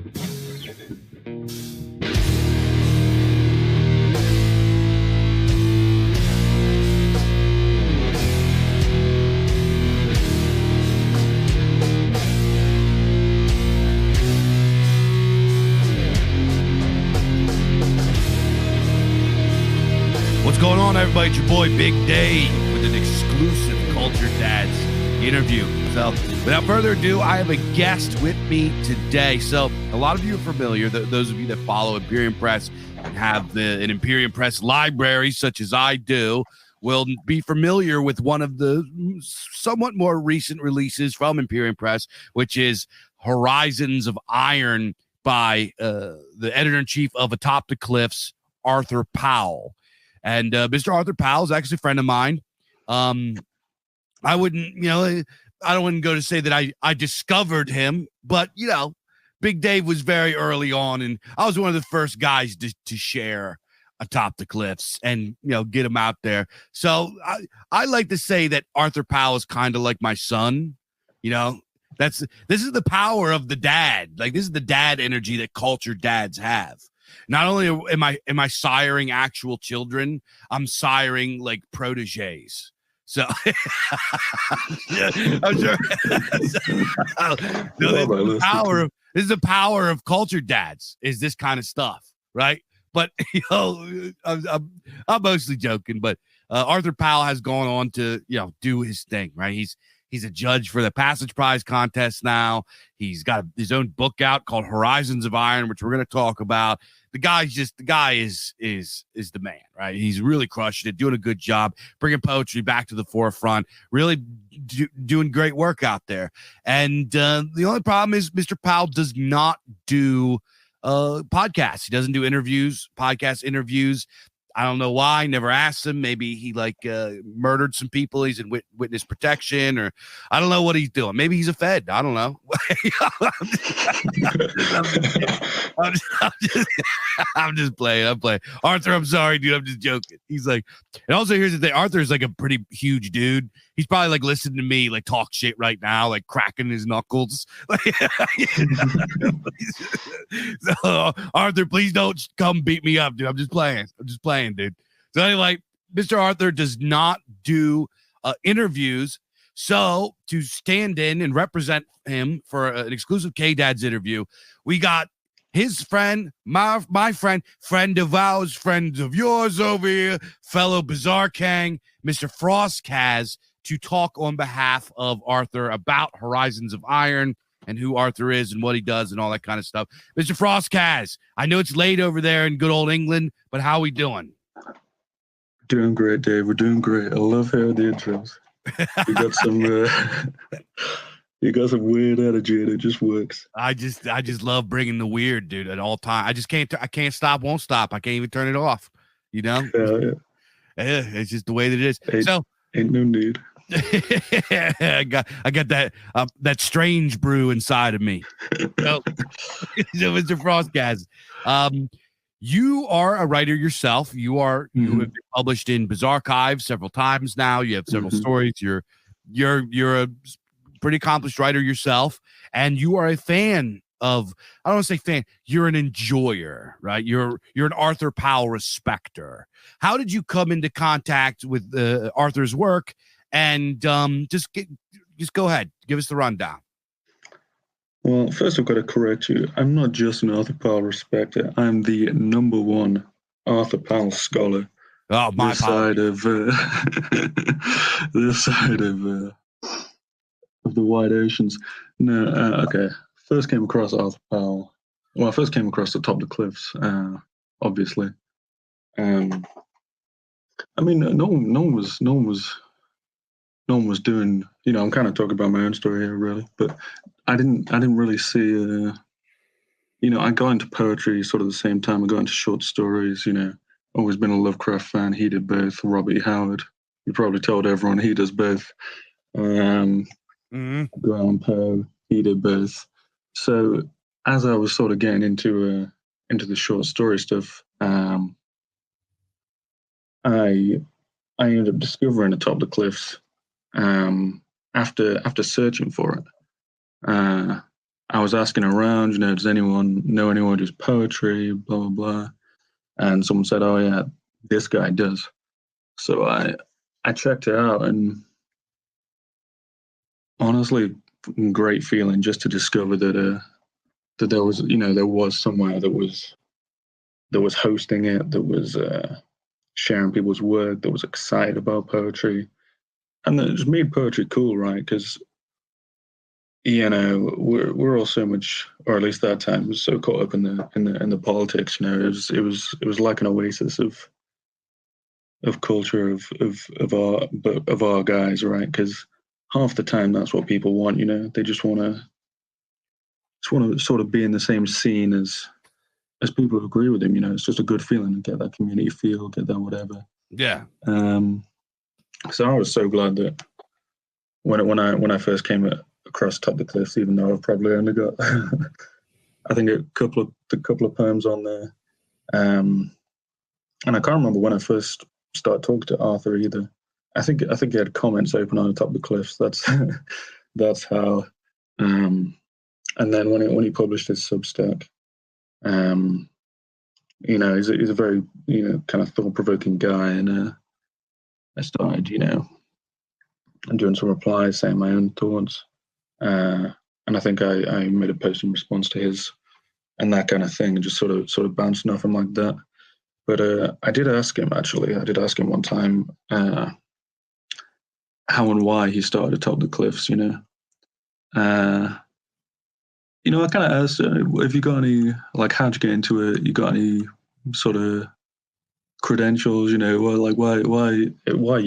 What's going on, everybody? It's your boy Big Dave with an exclusive Kulture Dads interview. So without further ado, I have a guest with me today. So a lot of you are familiar, those of you that follow Imperium Press and have an Imperium Press library, such as I do, will be familiar with one of the somewhat more recent releases from Imperium Press, which is Horizons of Iron by the editor-in-chief of Atop the Cliffs, Arthur Powell. And Mr. Arthur Powell is actually a friend of mine. I wouldn't go to say that I discovered him, but, Big Dave was very early on, and I was one of the first guys to share Atop the Cliffs and, get him out there. So I like to say that Arthur Powell is kind of like my son. This is the power of the dad. Like, this is the dad energy that Kulture Dads have. Not only am I siring actual children, I'm siring like proteges. So I'm sure this is the power of Kulture Dads, is this kind of stuff, right? But I'm mostly joking. But Arthur Powell has gone on to do his thing, right? He's a judge for the Passage Prize contest now. He's got his own book out called Horizons of Iron, which we're going to talk about. The guy is the man, right? He's really crushing it, doing a good job, bringing poetry back to the forefront, really doing great work out there. And the only problem is Mr. Powell does not do podcasts. He doesn't do podcast interviews. I don't know why. Never asked him. Maybe he murdered some people. He's in witness protection, or I don't know what he's doing. Maybe he's a Fed. I don't know. I'm just playing. I'm playing. Arthur, I'm sorry, dude. I'm just joking. He's like, and also here's the thing. Arthur is like a pretty huge dude. He's probably like listening to me like talk shit right now, like cracking his knuckles. So Arthur, please don't come beat me up, dude. I'm just playing, dude. So anyway, Mr. Arthur does not do interviews. So to stand in and represent him for an exclusive K-Dads interview, we got his friend, my friend of ours, friend of yours over here, fellow Bizarre Kang, Mr. Froskaz, to talk on behalf of Arthur about Horizons of Iron and who Arthur is and what he does and all that kind of stuff. Mr. Froskaz, I know it's late over there in good old England, but how are we doing? Doing great, Dave. We're doing great. I love hearing the intros. You got some you got some weird energy and it just works. I just love bringing the weird, dude, at all time. I can't stop, won't stop. I can't even turn it off. Yeah, it's just the way that it is. Ain't no need. I got that strange brew inside of me. So Mr. Froskaz, you are a writer yourself. You have been published in Bizarre Archives several times now. You have several stories. You're a pretty accomplished writer yourself, and you are a fan of, I don't want to say fan, you're an enjoyer, right? You're an Arthur Powell respecter. How did you come into contact with Arthur's work? And just go ahead, give us the rundown. Well, first I've got to correct you. I'm not just an Arthur Powell respecter. I'm the #1 Arthur Powell scholar. Oh, my this side of the wide oceans. No, okay. First came across Arthur Powell. Well, I first came across Atop the Cliffs, obviously. I mean, no one was doing. I'm kind of talking about my own story here, really, but I didn't really see. I got into poetry sort of the same time I got into short stories. Always been a Lovecraft fan. He did both. Robert E. Howard. You probably told everyone he does both. Edgar Allan Poe. He did both. So as I was sort of getting into the short story stuff, I ended up discovering Atop the Cliffs. After searching for it, I was asking around, does anyone know anyone who does poetry, blah, blah, blah. And someone said, oh, yeah, this guy does. So I checked it out, and honestly, great feeling just to discover that there was, there was somewhere that was hosting it, that was sharing people's work, that was excited about poetry, and that just made poetry cool, right? Because we're all so much, or at least that time, was so caught up in the politics. It was like an oasis of culture of our guys, right? Because half the time that's what people want. They just want to sort of be in the same scene as people who agree with them. It's just a good feeling to get that community feel, get that whatever. Yeah. So I was so glad that when I first came across Atop the Cliffs, even though I've probably only got I think a couple of poems on there, and I can't remember when I first started talking to Arthur either. I think he had comments open on Atop the Cliffs. That's how. And then when he published his Substack, he's a very kind of thought-provoking guy, and I started doing some replies, saying my own thoughts, and I think I made a post in response to his, and that kind of thing, and just sort of bouncing off him like that. But I did ask him one time how and why he started Atop the Cliffs. I kind of asked, have you got any, like, how'd you get into it? You got any sort of credentials? Well, like, why you? Why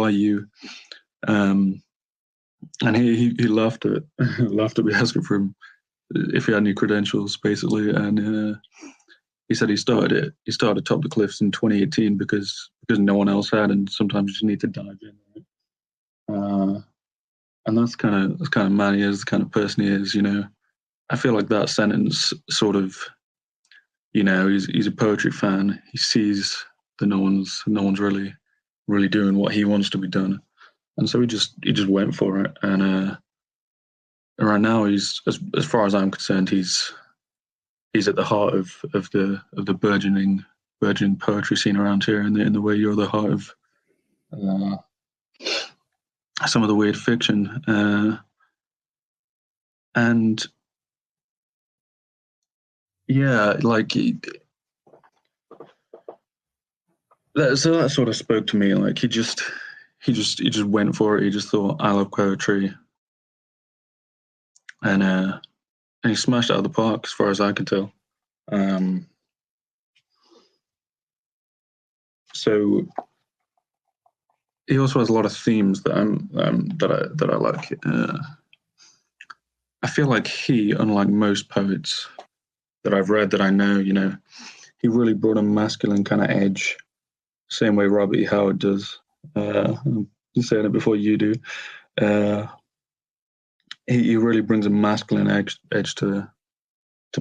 you? And he laughed at me asking for him if he had any credentials, basically. And he said he started Atop the Cliffs in 2018 because no one else had, and sometimes you just need to dive in. Right? And that's kind of man he is, the kind of person he is. I feel like that sentence sort of, he's a poetry fan. He sees that no one's really doing what he wants to be done, and so he just went for it. And right now, he's as far as I'm concerned, he's at the heart of the burgeoning poetry scene around here, in the way you're the heart of some of the weird fiction, and. Yeah, like that. So that sort of spoke to me. Like he just went for it. He just thought, I love poetry, and he smashed it out of the park, as far as I can tell. So he also has a lot of themes that I like. I feel like he, unlike most poets that I've read, that I know, he really brought a masculine kind of edge, same way Robert E. Howard does. I'm saying it before you do. He really brings a masculine edge to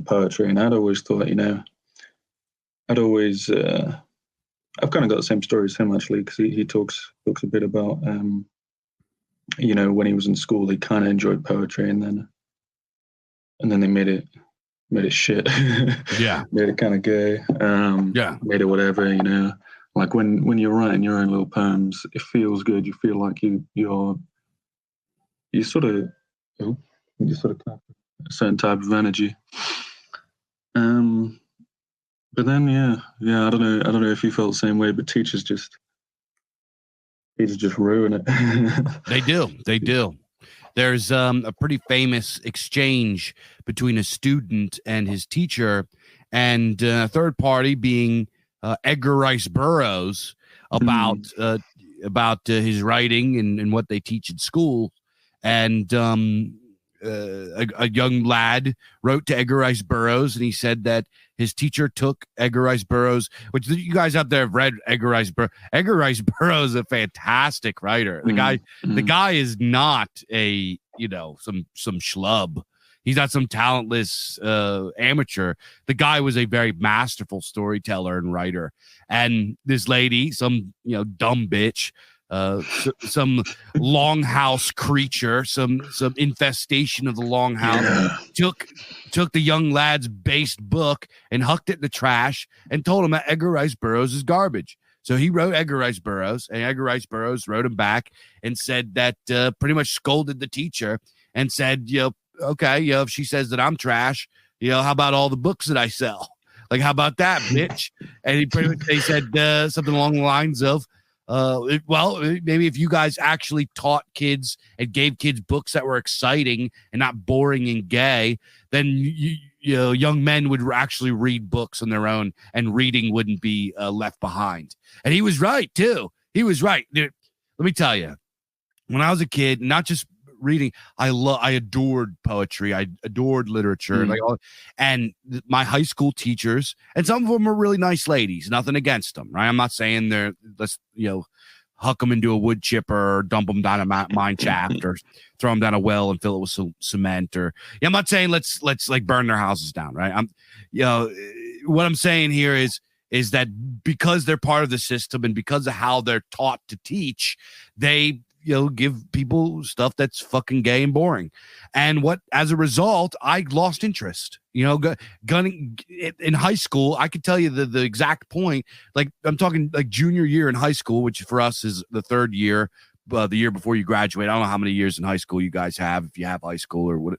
poetry, and I'd always thought, I've kind of got the same story as him, actually, because he talks a bit about, when he was in school, he kind of enjoyed poetry, and then they made it shit. Yeah. Made it kind of gay. Made it whatever, Like when you're writing your own little poems, it feels good. You feel like you sort of have a certain type of energy. But then I don't know if you felt the same way, but teachers just ruin it. They do. There's a pretty famous exchange between a student and his teacher, and a third party being Edgar Rice Burroughs about his writing and what they teach in school. And a young lad wrote to Edgar Rice Burroughs, and he said that his teacher took Edgar Rice Burroughs, which you guys out there have read Edgar Rice Burroughs. Edgar Rice Burroughs is a fantastic writer. The guy is not a some schlub. He's not some talentless amateur. The guy was a very masterful storyteller and writer. And this lady, some dumb bitch, some longhouse creature, some infestation of the longhouse took the young lad's based book and hucked it in the trash and told him that Edgar Rice Burroughs is garbage. So he wrote Edgar Rice Burroughs, and Edgar Rice Burroughs wrote him back and said that pretty much scolded the teacher and said, okay, if she says that I'm trash, how about all the books that I sell? Like, how about that, bitch? And they said something along the lines of, maybe if you guys actually taught kids and gave kids books that were exciting and not boring and gay, then young men would actually read books on their own, and reading wouldn't be left behind. And he was right too. He was right. Dude, let me tell you, when I was a kid, not just reading, I adored poetry. I adored literature. And my high school teachers, and some of them were really nice ladies, nothing against them, right? I'm not saying let's huck them into a wood chipper or dump them down a mine shaft or throw them down a well and fill it with some cement, or I'm not saying let's like burn their houses down, right? What I'm saying here is that because they're part of the system and because of how they're taught to teach, they give people stuff that's fucking gay and boring. And as a result, I lost interest. Gunning in high school, I could tell you the exact point. Like, I'm talking like junior year in high school, which for us is the third year, the year before you graduate. I don't know how many years in high school you guys have, if you have high school, or what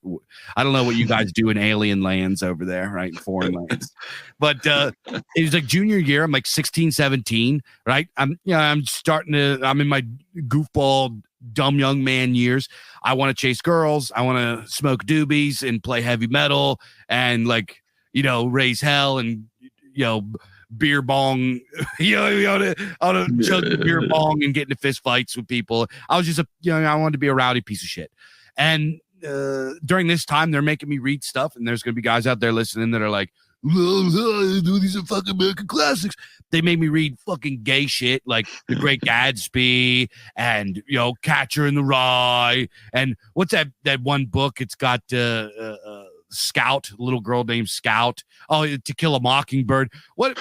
I don't know what you guys do in alien lands over there, right? In foreign lands. But it was like junior year. I'm like 16, 17, right? I'm in my goofball, dumb young man years. I want to chase girls. I want to smoke doobies and play heavy metal and raise hell and, beer bong, on a chug the beer bong and get into fist fights with people. I was just I wanted to be a rowdy piece of shit. And during this time, they're making me read stuff, and there's going to be guys out there listening that are like, these are fucking American classics. They made me read fucking gay shit like The Great Gatsby and Catcher in the Rye, and what's that one book? It's got Scout, a little girl named Scout. Oh, To Kill a Mockingbird. What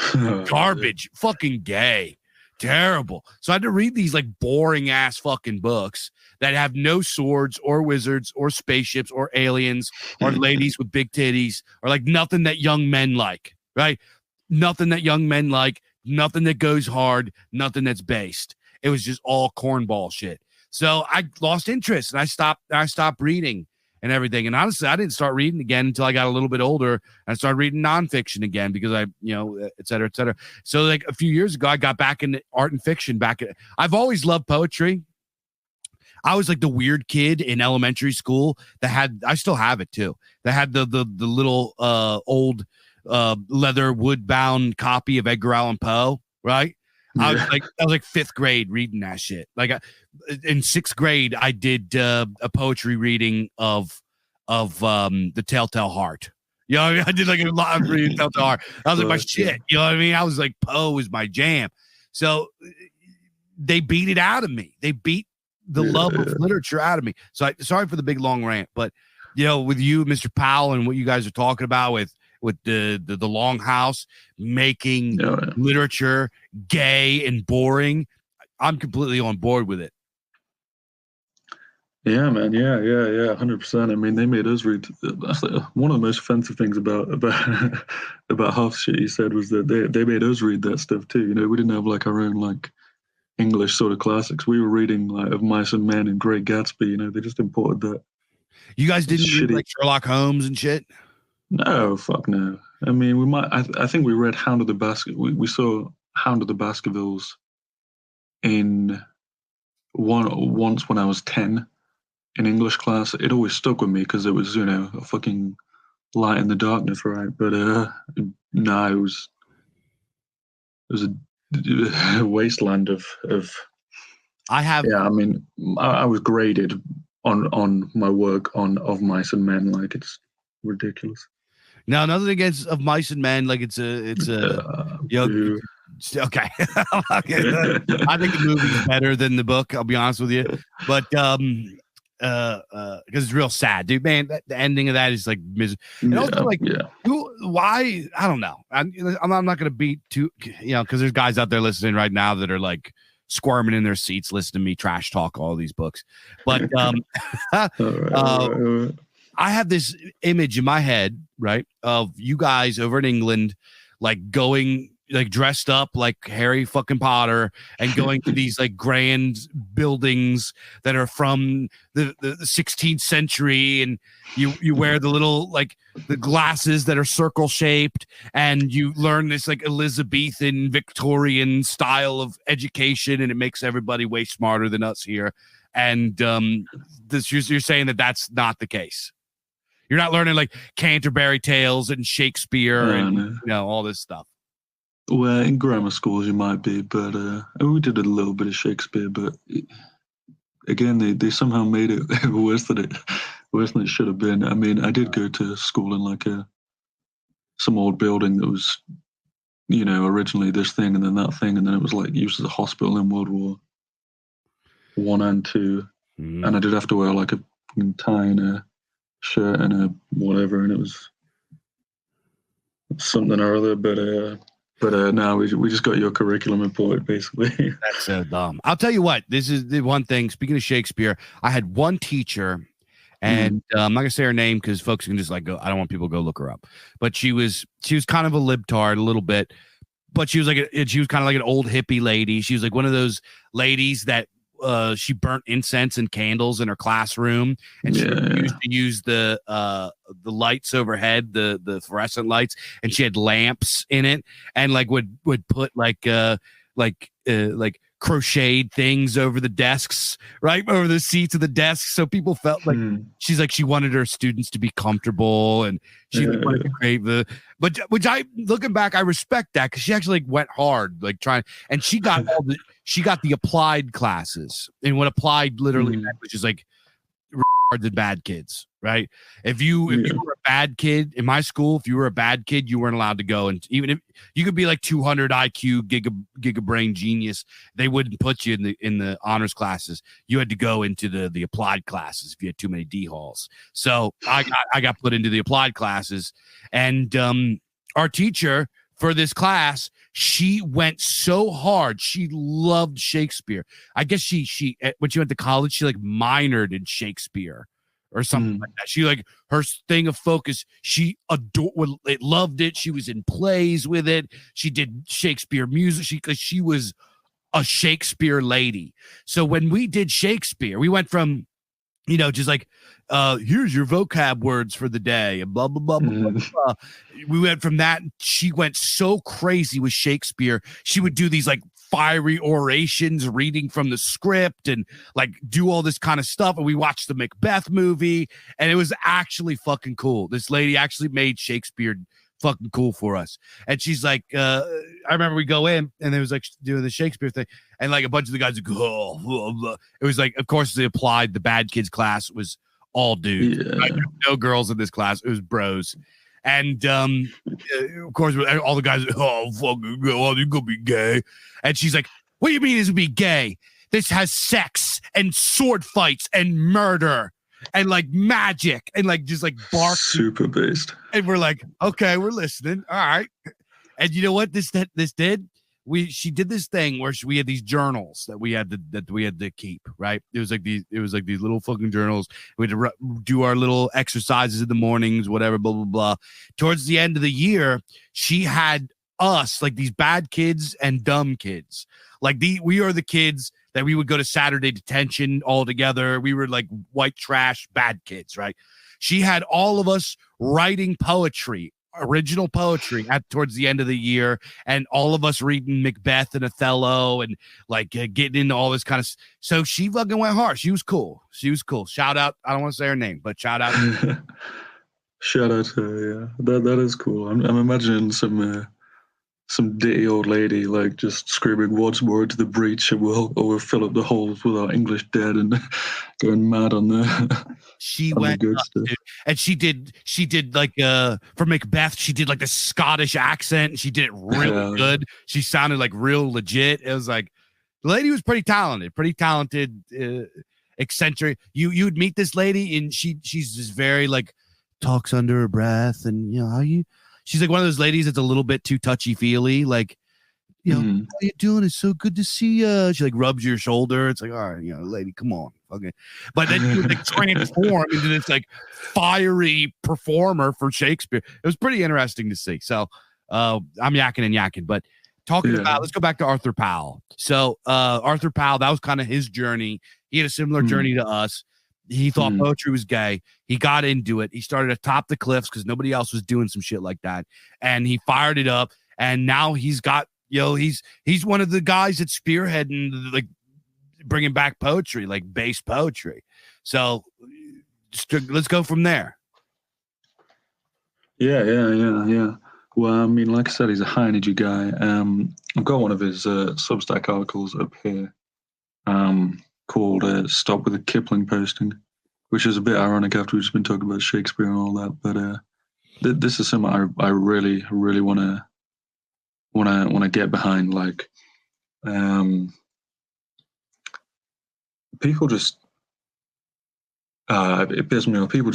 garbage. Fucking gay. Terrible. So I had to read these like boring ass fucking books that have no swords or wizards or spaceships or aliens or ladies with big titties or like nothing that young men like, right? Nothing that young men like, nothing that goes hard, nothing that's based. It was just all cornball shit. So I lost interest and I stopped reading and everything. And honestly, I didn't start reading again until I got a little bit older. And I started reading nonfiction again because et cetera, et cetera. So like a few years ago, I got back into art and fiction. I've always loved poetry. I was like the weird kid in elementary school I still have it too, that had the little old leather wood bound copy of Edgar Allan Poe, right? I was like fifth grade reading that shit. Like in sixth grade, I did a poetry reading of The Telltale Heart. I did like a lot of reading Telltale Heart. I was like, my shit. You know what I mean? I was like, Poe is my jam. So they beat it out of me. They beat the love of literature out of me. So sorry for the big long rant, but with you, Mr. Powell, and what you guys are talking about with the longhouse making literature gay and boring, I'm completely on board with it. Yeah, man. Yeah. 100%. I mean, they made us read. That's one of the most offensive things about half the shit you said was that they made us read that stuff too. We didn't have like our own like English sort of classics. We were reading like Of Mice and Men and Great Gatsby. They just imported that. You guys didn't read like Sherlock Holmes and shit? No, fuck no. I mean, we might. I think we read Hound of the Baskervilles. We saw Hound of the Baskervilles once when I was 10 in English class. It always stuck with me because it was a fucking light in the darkness, right? But no, it was a wasteland of. I mean, I was graded on my work on Of Mice and Men. Like, it's ridiculous. No, nothing against Of Mice and Men. Like it's a okay. I think the movie's better than the book. I'll be honest with you, but because it's real sad, dude. Man, the ending of that is like miserable. And also, like, why? I don't know. I'm not gonna beat too, because there's guys out there listening right now that are like squirming in their seats, listening to me trash talk all these books. But all right. I have this image in my head, right, of you guys over in England, like going, like dressed up like Harry fucking Potter and going to these like grand buildings that are from the 16th century, and you wear the little like the glasses that are circle shaped, and you learn this like Elizabethan Victorian style of education, and it makes everybody way smarter than us here. And this you're saying that that's not the case. You're not learning like Canterbury Tales and Shakespeare and all this stuff. Well, in grammar schools you might be, but we did a little bit of Shakespeare. But again, they somehow made it worse than it should have been. I mean, I did go to school in like some old building that was, originally this thing and then that thing, and then it was like used as a hospital in World War I and II, and I did have to wear like a tie and a shirt and a whatever, and it was something or other. But now we just got your curriculum imported, basically. That's so dumb. I'll tell you what. This is the one thing. Speaking of Shakespeare, I had one teacher, and I'm not gonna say her name because folks can just like go. I don't want people to go look her up. But she was kind of a libtard a little bit, but she was kind of like an old hippie lady. She was like one of those ladies that she burnt incense and candles in her classroom, and she used to use the lights overhead, the fluorescent lights, and she had lamps in it, and like would put like crocheted things over the desks, right over the seats of the desks, so people felt like she's like she wanted her students to be comfortable, and she wanted to create but which I looking back I respect that because she actually like went hard like trying, and she got the applied classes, and what applied literally meant, which is like the bad kids, right? If you were a bad kid in my school, if you were a bad kid, you weren't allowed to go. And even if you could be like 200 IQ, giga brain genius, they wouldn't put you in the honors classes. You had to go into the applied classes if you had too many D halls. So I got put into the applied classes, and our teacher for this class, she went so hard. She loved Shakespeare. I guess she when she went to college, she like minored in Shakespeare or something like that. She like her thing of focus. She loved it. She was in plays with it. She did Shakespeare music. She was a Shakespeare lady. So when we did Shakespeare, we went from just like, here's your vocab words for the day, and blah, blah, blah, blah, blah, blah. We went from that. She went so crazy with Shakespeare. She would do these like fiery orations, reading from the script, and like do all this kind of stuff. And we watched the Macbeth movie, and it was actually fucking cool. This lady actually made Shakespeare fucking cool for us. And she's like, I remember we go in, and it was like doing the Shakespeare thing, and like a bunch of the guys would go, oh. It was like, of course, the bad kids class was all dudes. Right? No girls in this class. It was bros. And of course, all the guys, fucking go, you gonna be gay. And she's like, what do you mean this would be gay? This has sex and sword fights and murder and like magic and like just like bark, super based. And we're like, okay, we're listening. All right. And you know what this did? She did this thing where we had these journals that we had to keep, right? It was like these little fucking journals. We had to do our little exercises in the mornings, whatever, blah, blah, blah. Towards the end of the year, she had us, like these bad kids and dumb kids. Like we are the kids that we would go to Saturday detention all together. We were like white trash bad kids, right? She had all of us writing poetry, original poetry towards the end of the year, and all of us reading Macbeth and Othello and like getting into all this kind of. So she fucking went hard. She was cool. Shout out. I don't want to say her name, but shout out. Shout out to her. Yeah, that is cool. I'm imagining some ditty old lady like just screaming once more into the breach, and we'll fill up the holes with our English dead and going mad on the. She went good up, stuff. dude. And she did like for Macbeth, she did like the Scottish accent, and she did it really good. She sounded like real legit. It was like the lady was pretty talented, eccentric. You'd meet this lady, and she's just very like talks under her breath, and she's like one of those ladies that's a little bit too touchy feely, like Mm. how you doing? It's so good to see you. She like rubs your shoulder. It's like, all right, lady, come on. Okay. But then you like transform into this like fiery performer for Shakespeare. It was pretty interesting to see. So I'm yakking, but talking about, let's go back to Arthur Powell. So Arthur Powell, that was kind of his journey. He had a similar journey to us. He thought poetry was gay. He got into it. He started Atop the Cliffs because nobody else was doing some shit like that. And he fired it up. And now he's got, he's one of the guys that's spearheading, like, bringing back poetry, like bass poetry. So let's go from there. Yeah. Well, I mean, like I said, he's a high energy guy. I've got one of his Substack articles up here called Stop with the Kipling Posting, which is a bit ironic after we've just been talking about Shakespeare and all that. But this is something I really, really want to get behind. Like, people just it pisses me off. People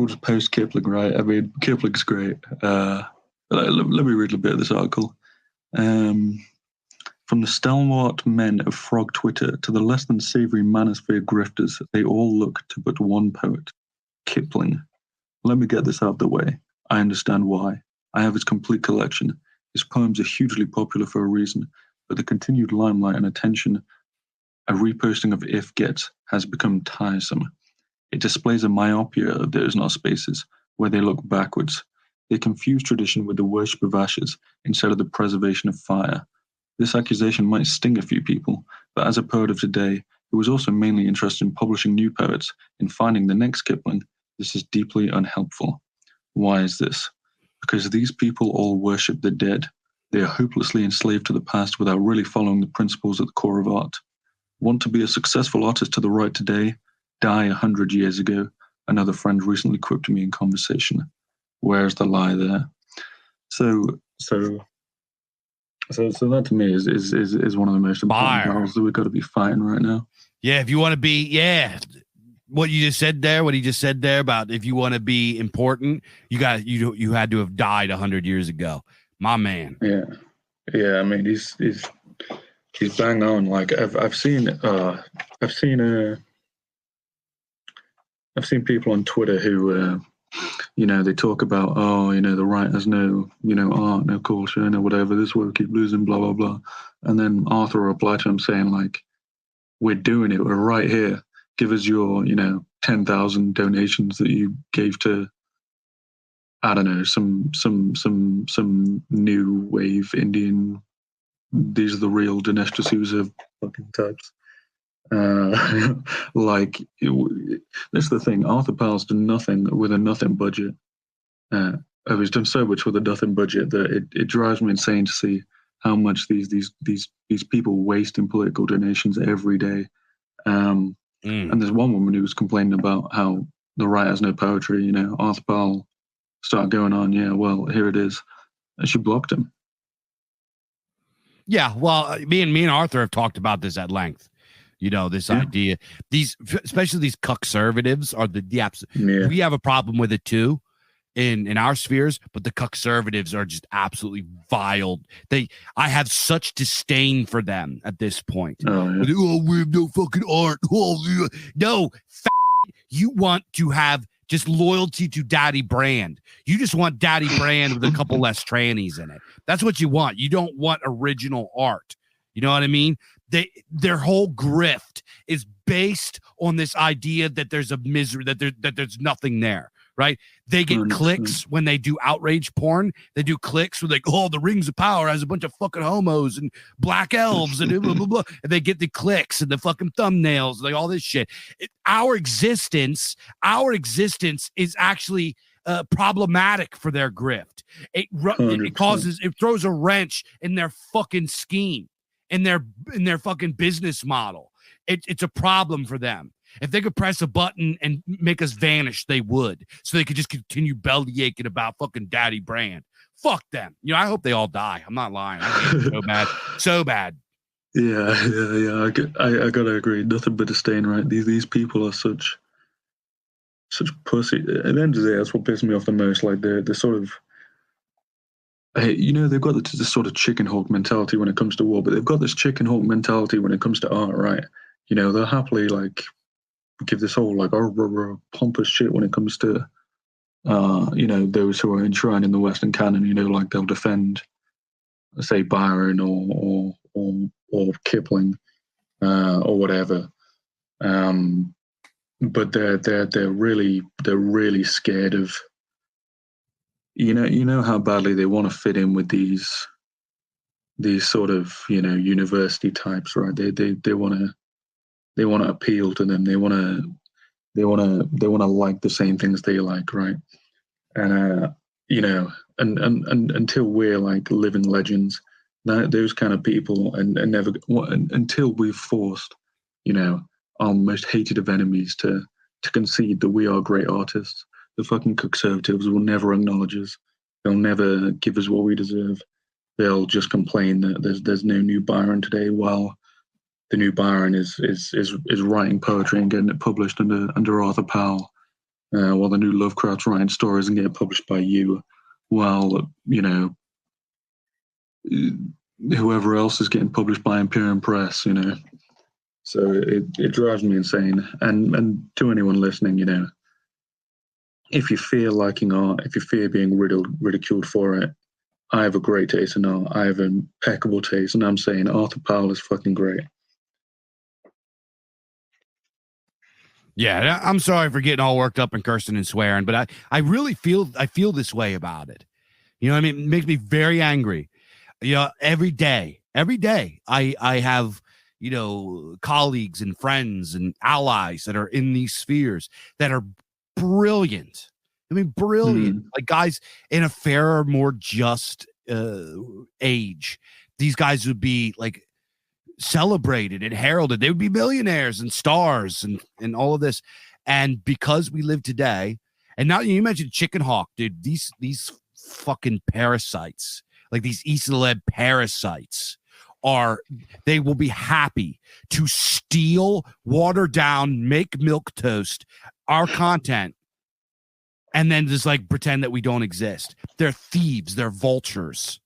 just post Kipling, right? I mean, Kipling's great. Let me read a bit of this article. From the stalwart men of frog Twitter to the less than savory manosphere grifters, they all look to but one poet, Kipling. Let me get this out of the way. I understand why. I have his complete collection. His poems are hugely popular for a reason, but the continued limelight and attention a reposting of if gets has become tiresome. It displays a myopia of those not spaces, where they look backwards. They confuse tradition with the worship of ashes instead of the preservation of fire. This accusation might sting a few people, but as a poet of today, who was also mainly interested in publishing new poets and finding the next Kipling, this is deeply unhelpful. Why is this? Because these people all worship the dead. They are hopelessly enslaved to the past without really following the principles at the core of art. Want to be a successful artist to the right today? Die 100 years ago, another friend recently quipped to me in conversation. Where's the lie there? So that to me is one of the most important battles that we've got to be fighting right now. Yeah, if you want to be, what you just said there, what he just said there about if you want to be important, you had to have died 100 years ago. My man. Yeah. I mean, he's bang on. Like I've seen people on Twitter who they talk about, the right has no, art, no culture, no whatever, this will keep losing, blah, blah, blah. And then Arthur replied to him saying, like, we're doing it, we're right here. Give us your, 10,000 donations that you gave to, I don't know, some new wave Indian, these are the real Dinesh D'Souza fucking types. That's the thing. Arthur Powell's done nothing with a nothing budget. He's done so much with a nothing budget that it drives me insane to see how much these people waste in political donations every day. And there's one woman who was complaining about how the right has no poetry. Arthur Powell started going on. Yeah, well, here it is, and she blocked him. Yeah, well, me and Arthur have talked about this at length. This idea, especially these cuck-servatives are the absolute. Yeah. We have a problem with it too in our spheres, but the cuck-servatives are just absolutely vile. I have such disdain for them at this point. We have no fucking art. No, you want to have just loyalty to Daddy Brand. You just want Daddy Brand with a couple less trannies in it. That's what you want. You don't want original art. You know what I mean? Their whole grift is based on this idea that there's a misery, that there's nothing there, right? They get clicks when they do outrage porn. They do clicks where the Rings of Power has a bunch of fucking homos and black elves and blah, blah, blah. And they get the clicks and the fucking thumbnails, like all this shit. Our existence is actually problematic for their grift. It throws a wrench in their fucking scheme. In their fucking business model. It's a problem for them. If they could press a button and make us vanish, they would. So they could just continue belly aching about fucking Daddy Brand. Fuck them. I hope they all die. I'm not lying. I hate them so bad. Yeah. I gotta agree. Nothing but disdain, right? These people are such pussy. At the end of the day, that's what pisses me off the most. Like they're sort of they've got this sort of chicken hawk mentality when it comes to war, but they've got this chicken hawk mentality when it comes to art, right? They'll happily give this whole pompous shit when it comes to those who are enshrined in the Western canon. They'll defend, say, Byron or Kipling or whatever. But they're really scared of, how badly they want to fit in with these sort of university types, right? They want to appeal to them. They want to like the same things they like, right? And and until we're living legends, those kind of people, and never until we've forced our most hated of enemies to concede that we are great artists, the fucking conservatives will never acknowledge us. They'll never give us what we deserve. They'll just complain that there's no new Byron today, while the new Byron is writing poetry and getting it published under Arthur Powell, while the new Lovecraft's writing stories and getting published by you, while whoever else is getting published by Imperium Press. So it drives me insane. And to anyone listening, if you fear liking art, if you fear being ridiculed for it, I have a great taste in art. I have an impeccable taste, and I'm saying Arthur Powell is fucking great. Yeah, I'm sorry for getting all worked up and cursing and swearing, but I really feel this way about it. I mean, it makes me very angry. Every day I have colleagues and friends and allies that are in these spheres that are brilliant. I mean, brilliant. Like guys in a fairer, more just age. These guys would be celebrated and heralded. They would be millionaires and stars and all of this. And because we live today, and now you mentioned Chicken Hawk, dude, these fucking parasites, these East of the Lead parasites, they will be happy to steal, water down, make milk toast our content, and then just pretend that we don't exist. They're thieves, they're vultures.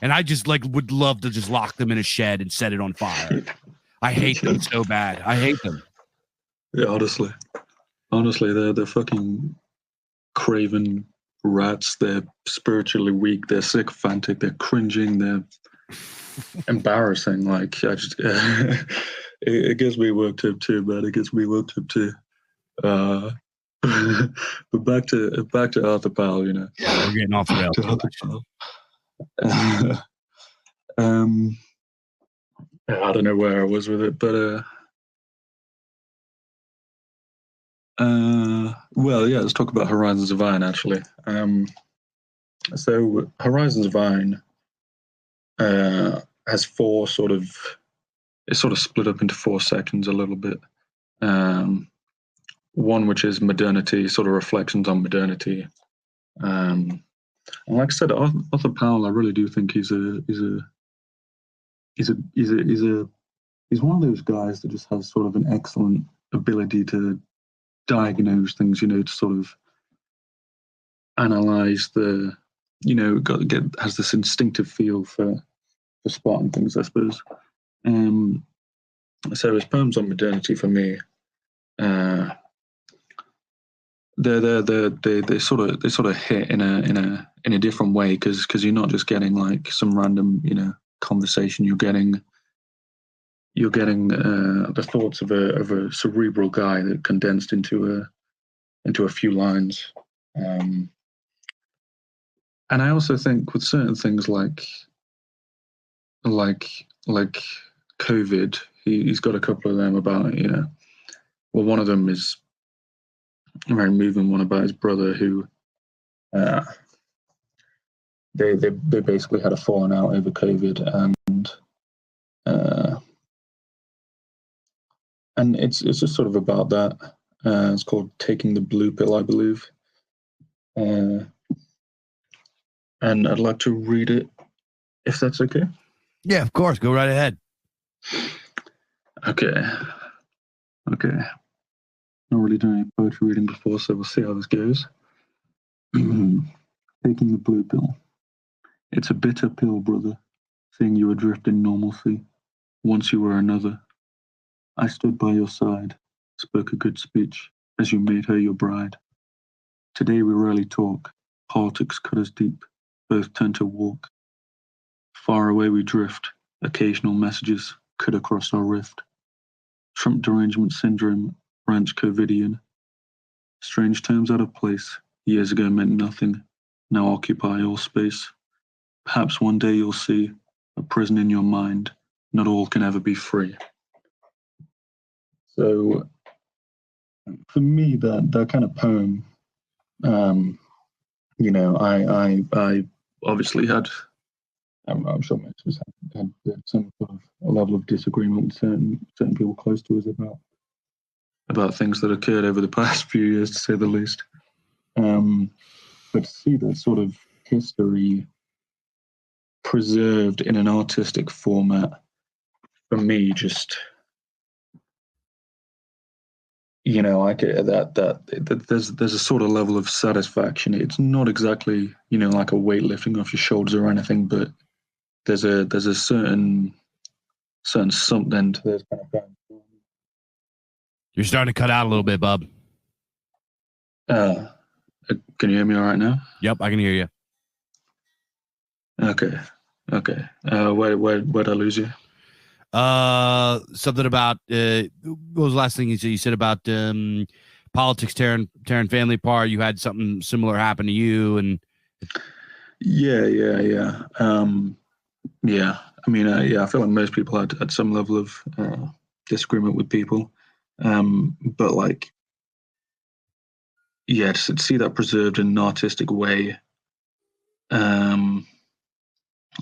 And I just would love to just lock them in a shed and set it on fire. I hate them so bad. I hate them. Yeah, honestly, they're fucking craven rats. They're spiritually weak. They're sycophantic. They're cringing. They're embarrassing. It gets me worked up too, man. It gets me worked up too. But back to Arthur Powell. Yeah, we're getting off the rails. I don't know where I was with it, but well, yeah, let's talk about Horizons of Iron, actually. So Horizons of Iron has four it's sort of split up into four sections a little bit. One which is modernity, sort of reflections on modernity. And like I said, Arthur Powell, I really do think he's one of those guys that just has sort of an excellent ability to diagnose things, to sort of analyze has this instinctive feel for spotting things, I suppose. So his poems on modernity for me, they sort of hit in a different way because you're not just getting some random conversation. You're getting the thoughts of a cerebral guy that condensed into a few lines. And I also think with certain things like COVID, he's got a couple of them about well, one of them is a very moving one about his brother who they basically had a falling out over COVID, and it's just sort of about that. It's called Taking the Blue Pill, I believe. And I'd like to read it, if that's okay. Yeah, of course. Go right ahead. Okay. Not really done any poetry reading before, so we'll see how this goes. Taking the Blue Pill. It's a bitter pill, brother, seeing you adrift in normalcy. Once you were another. I stood by your side, spoke a good speech, as you made her your bride. Today we rarely talk, politics cut us deep, both turn to walk. Far away we drift, occasional messages cut across our rift. Trump derangement syndrome, branch Covidian. Strange terms out of place, years ago meant nothing, now occupy all space. Perhaps one day you'll see a prison in your mind, not all can ever be free. So for me, that kind of poem, I obviously had, I'm sure most of us had some sort of a level of disagreement with certain people close to us about things that occurred over the past few years, to say the least. But to see that sort of history preserved in an artistic format, for me, just, there's a sort of level of satisfaction. It's not exactly, like a weight lifting off your shoulders or anything, but there's a certain something to this kind of thing. You're starting to cut out a little bit, bub. Can you hear me all right now? Yep, I can hear you. Okay. Where'd I lose you? Something about what was the last thing you said? You said about politics tearing family apart. You had something similar happen to you, and yeah. I mean, I feel like most people had some level of disagreement with people, but like, yeah, to see that preserved in an artistic way,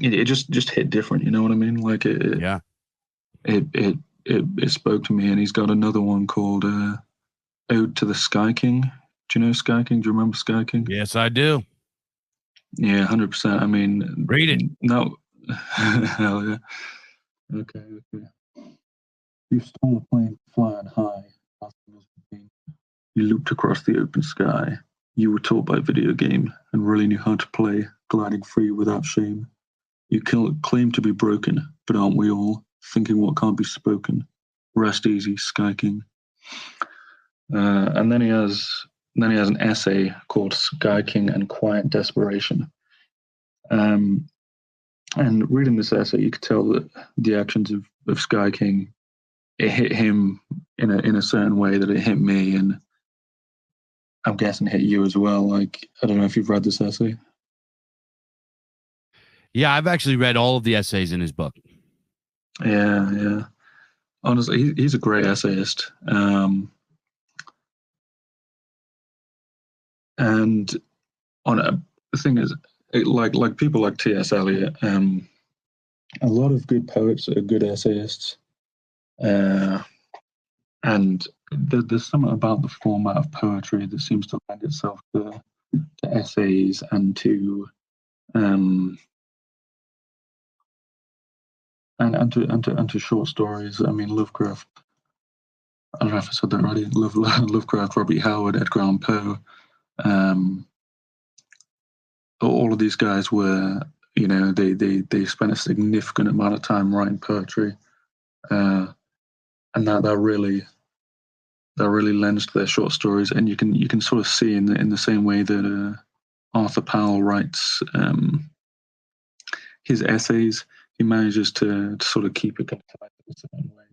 it just hit different. You know what I mean? Like it spoke to me. And he's got another one called Ode to the Sky King. Do you know Sky King? Do you remember Sky King? Yes, I do. Yeah, 100%. I mean, read it. No, hell yeah. Okay. You stole a plane flying high. You looped across the open sky. You were taught by video game and really knew how to play, gliding free without shame. You claim to be broken, but aren't we all, thinking what can't be spoken? Rest easy, Sky King. And then he has an essay called Sky King and Quiet Desperation. And reading this essay, you could tell that the actions of Sky King, it hit him in a certain way that it hit me, and I'm guessing hit you as well. Like, I don't know if you've read this essay. Yeah, I've actually read all of the essays in his book. Yeah. Honestly, he's a great essayist. And the thing is, like people like T.S. Eliot, a lot of good poets are good essayists. And there's something about the format of poetry that seems to lend itself to essays and to and to short stories. I mean, Lovecraft. I don't know if I said that already. Lovecraft, Robert Howard, Edgar Allan Poe. All of these guys were, they spent a significant amount of time writing poetry, and that really lends to their short stories. And you can sort of see in the same way that Arthur Powell writes his essays, he manages to sort of keep it concise in a certain way,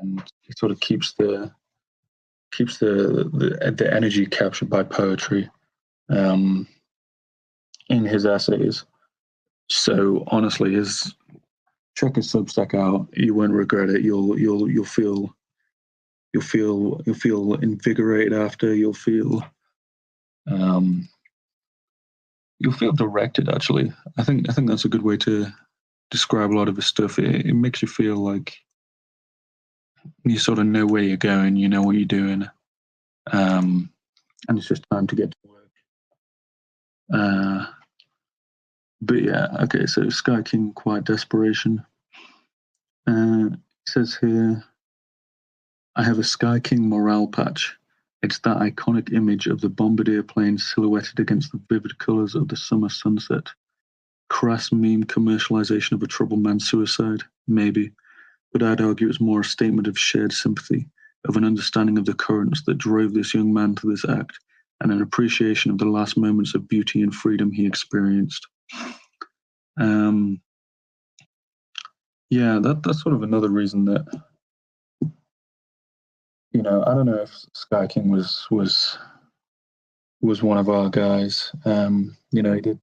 and he sort of keeps the energy captured by poetry in his essays. So honestly, check his Substack out. You won't regret it. You'll feel invigorated after. You'll feel directed. Actually, I think that's a good way to describe a lot of his stuff. It makes you feel like you sort of know where you're going. You know what you're doing, and it's just time to get to work. But yeah, okay. So Sky King, Quiet Desperation. It says here, I have a Sky King morale patch. It's that iconic image of the bombardier plane silhouetted against the vivid colours of the summer sunset. crass meme commercialization of a troubled man's suicide? Maybe. But I'd argue it's more a statement of shared sympathy, of an understanding of the currents that drove this young man to this act, and an appreciation of the last moments of beauty and freedom he experienced. Yeah, that's sort of another reason that, I don't know if Sky King was one of our guys. He did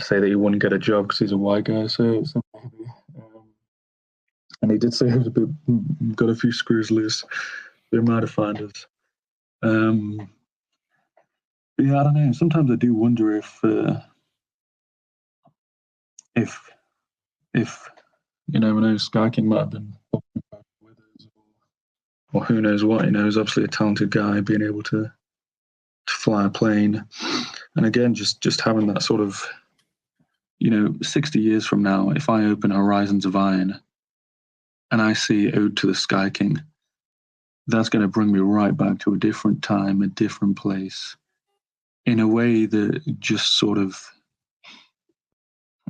say that he wouldn't get a job because he's a white guy, so maybe. And he did say he was got a few screws loose. They might have found us. But yeah, I don't know. Sometimes I do wonder if I know Sky King might have been with us, or who knows what. He's obviously a talented guy, being able to fly a plane, and again, just having that sort of, 60 years from now, if I open Horizons of Iron and I see Ode to the Sky King, that's going to bring me right back to a different time, a different place, in a way that just sort of,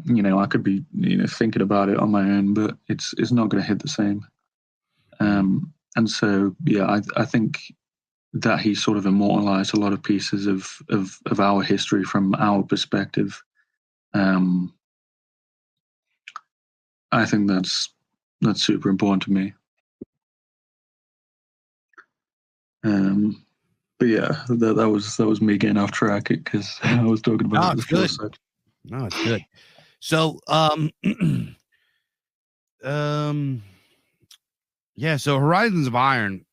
I could be, thinking about it on my own, but it's not going to hit the same. And so, yeah, I think that he sort of immortalized a lot of pieces of our history from our perspective. I think that's super important to me. But yeah, that was me getting off track because I was talking about it's good. No, it's good. So, yeah. So, Horizons of Iron.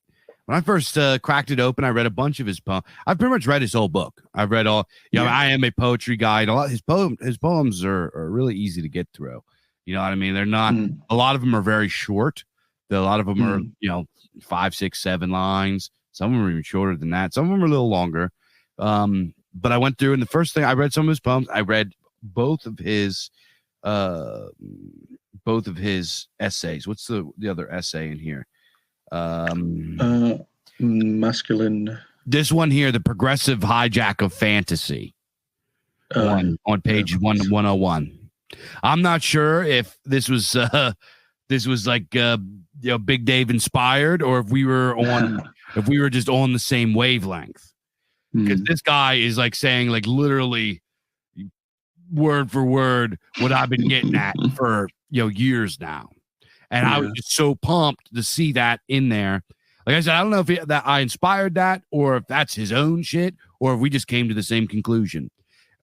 When I first cracked it open, I read a bunch of his poems. I've pretty much read his whole book. I've read all. I am a poetry guy. And his poems are really easy to get through. You know what I mean? They're not. A lot of them are very short. A lot of them are 5, 6, 7 lines. Some of them are even shorter than that. Some of them are a little longer. But I went through, and the first thing I read some of his poems. I read both of his essays. What's the other essay in here? Masculine. This one here, the progressive hijack of fantasy, on page 101. I'm not sure if this was like Big Dave inspired, or if we were just on the same wavelength, because this guy is like saying like literally word for word what I've been getting at for years now. And I was just so pumped to see that in there. Like I said, I don't know if that I inspired that, or if that's his own shit, or if we just came to the same conclusion.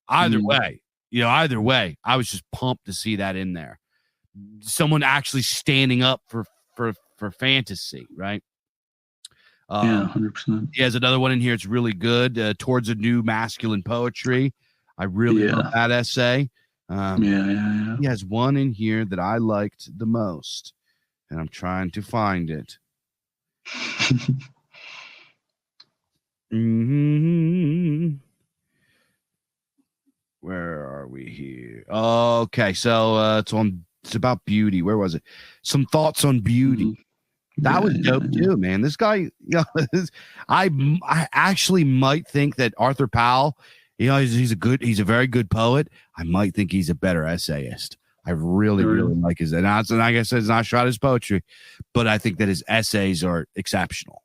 Either way, I was just pumped to see that in there. Someone actually standing up for fantasy, right? 100%. He has another one in here. It's really good. Towards a New Masculine Poetry. I really love that essay. He has one in here that I liked the most, and I'm trying to find it. Where are we here? Okay, so it's about beauty. Where was it? Some thoughts on beauty. That was dope too, man. This guy, I actually might think that Arthur Powell, he's a very good poet. I might think he's a better essayist. I really like his, and like I said, it's not shot his poetry, but I think that his essays are exceptional.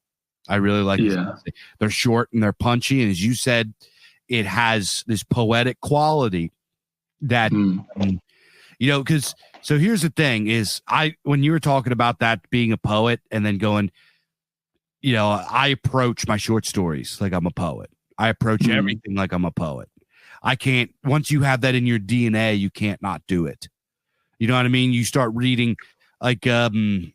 I really like his essays. They're short and they're punchy, and as you said, it has this poetic quality that because so here's the thing is when you were talking about that being a poet and then going, I approach my short stories like I'm a poet. I approach everything like I'm a poet. I can't, once you have that in your DNA, you can't not do it. You know what I mean? You start reading like sometimes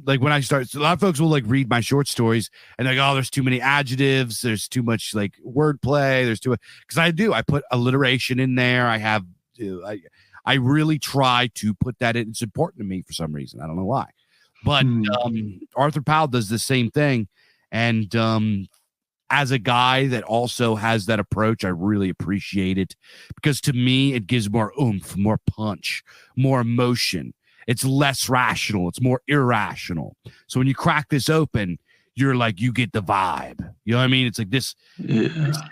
like when I start, a lot of folks will like read my short stories and like, oh, there's too many adjectives, there's too much like wordplay, there's too much, because I put alliteration in there. I really try to put that in. It's important to me for some reason. I don't know why, but Arthur Powell does the same thing, and as a guy that also has that approach, I really appreciate it, because to me, it gives more oomph, more punch, more emotion. It's less rational. It's more irrational. So when you crack this open, you're like, you get the vibe. You know what I mean? It's like this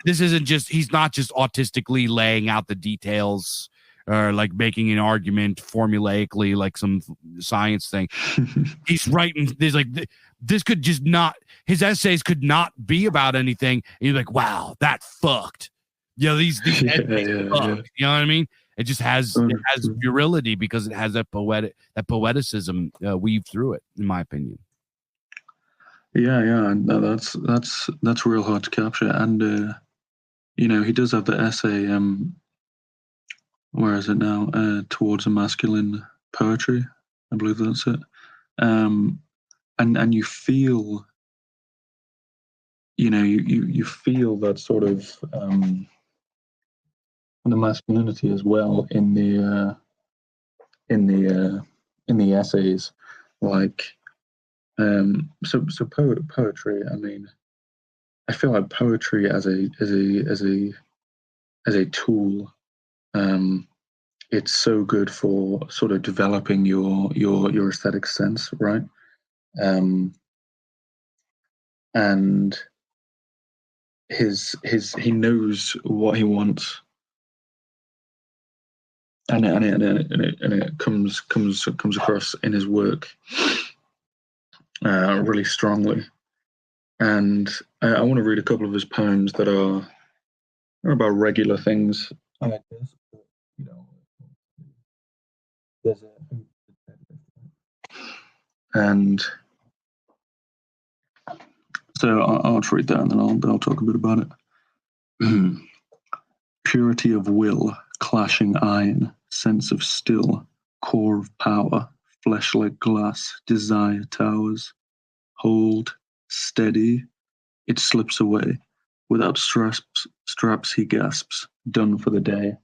isn't just, he's not just autistically laying out the details or like making an argument formulaically like some science thing. He's writing, there's like, this could just not, his essays could not be about anything. And you're like, wow, that fucked. You know, these fucked. You know what I mean? It just has, it has virility because it has that poeticism weaved through it, in my opinion. Yeah, no, that's real hard to capture. And you know, he does have the essay, where is it now? Towards a Masculine Poetry, I believe that's it. And you feel, you know, you feel that sort of the masculinity as well in the essays, like poetry. I mean, I feel like poetry as a tool, it's so good for sort of developing your aesthetic sense, right? And he knows what he wants, and it comes across in his work really strongly. And I want to read a couple of his poems that are about regular things. I like this, but, you know, there's and so I'll read that, and then I'll talk a bit about it. Purity of will, clashing iron, sense of still, core of power, flesh like glass, desire towers. Hold, steady, it slips away. Without straps he gasps, done for the day.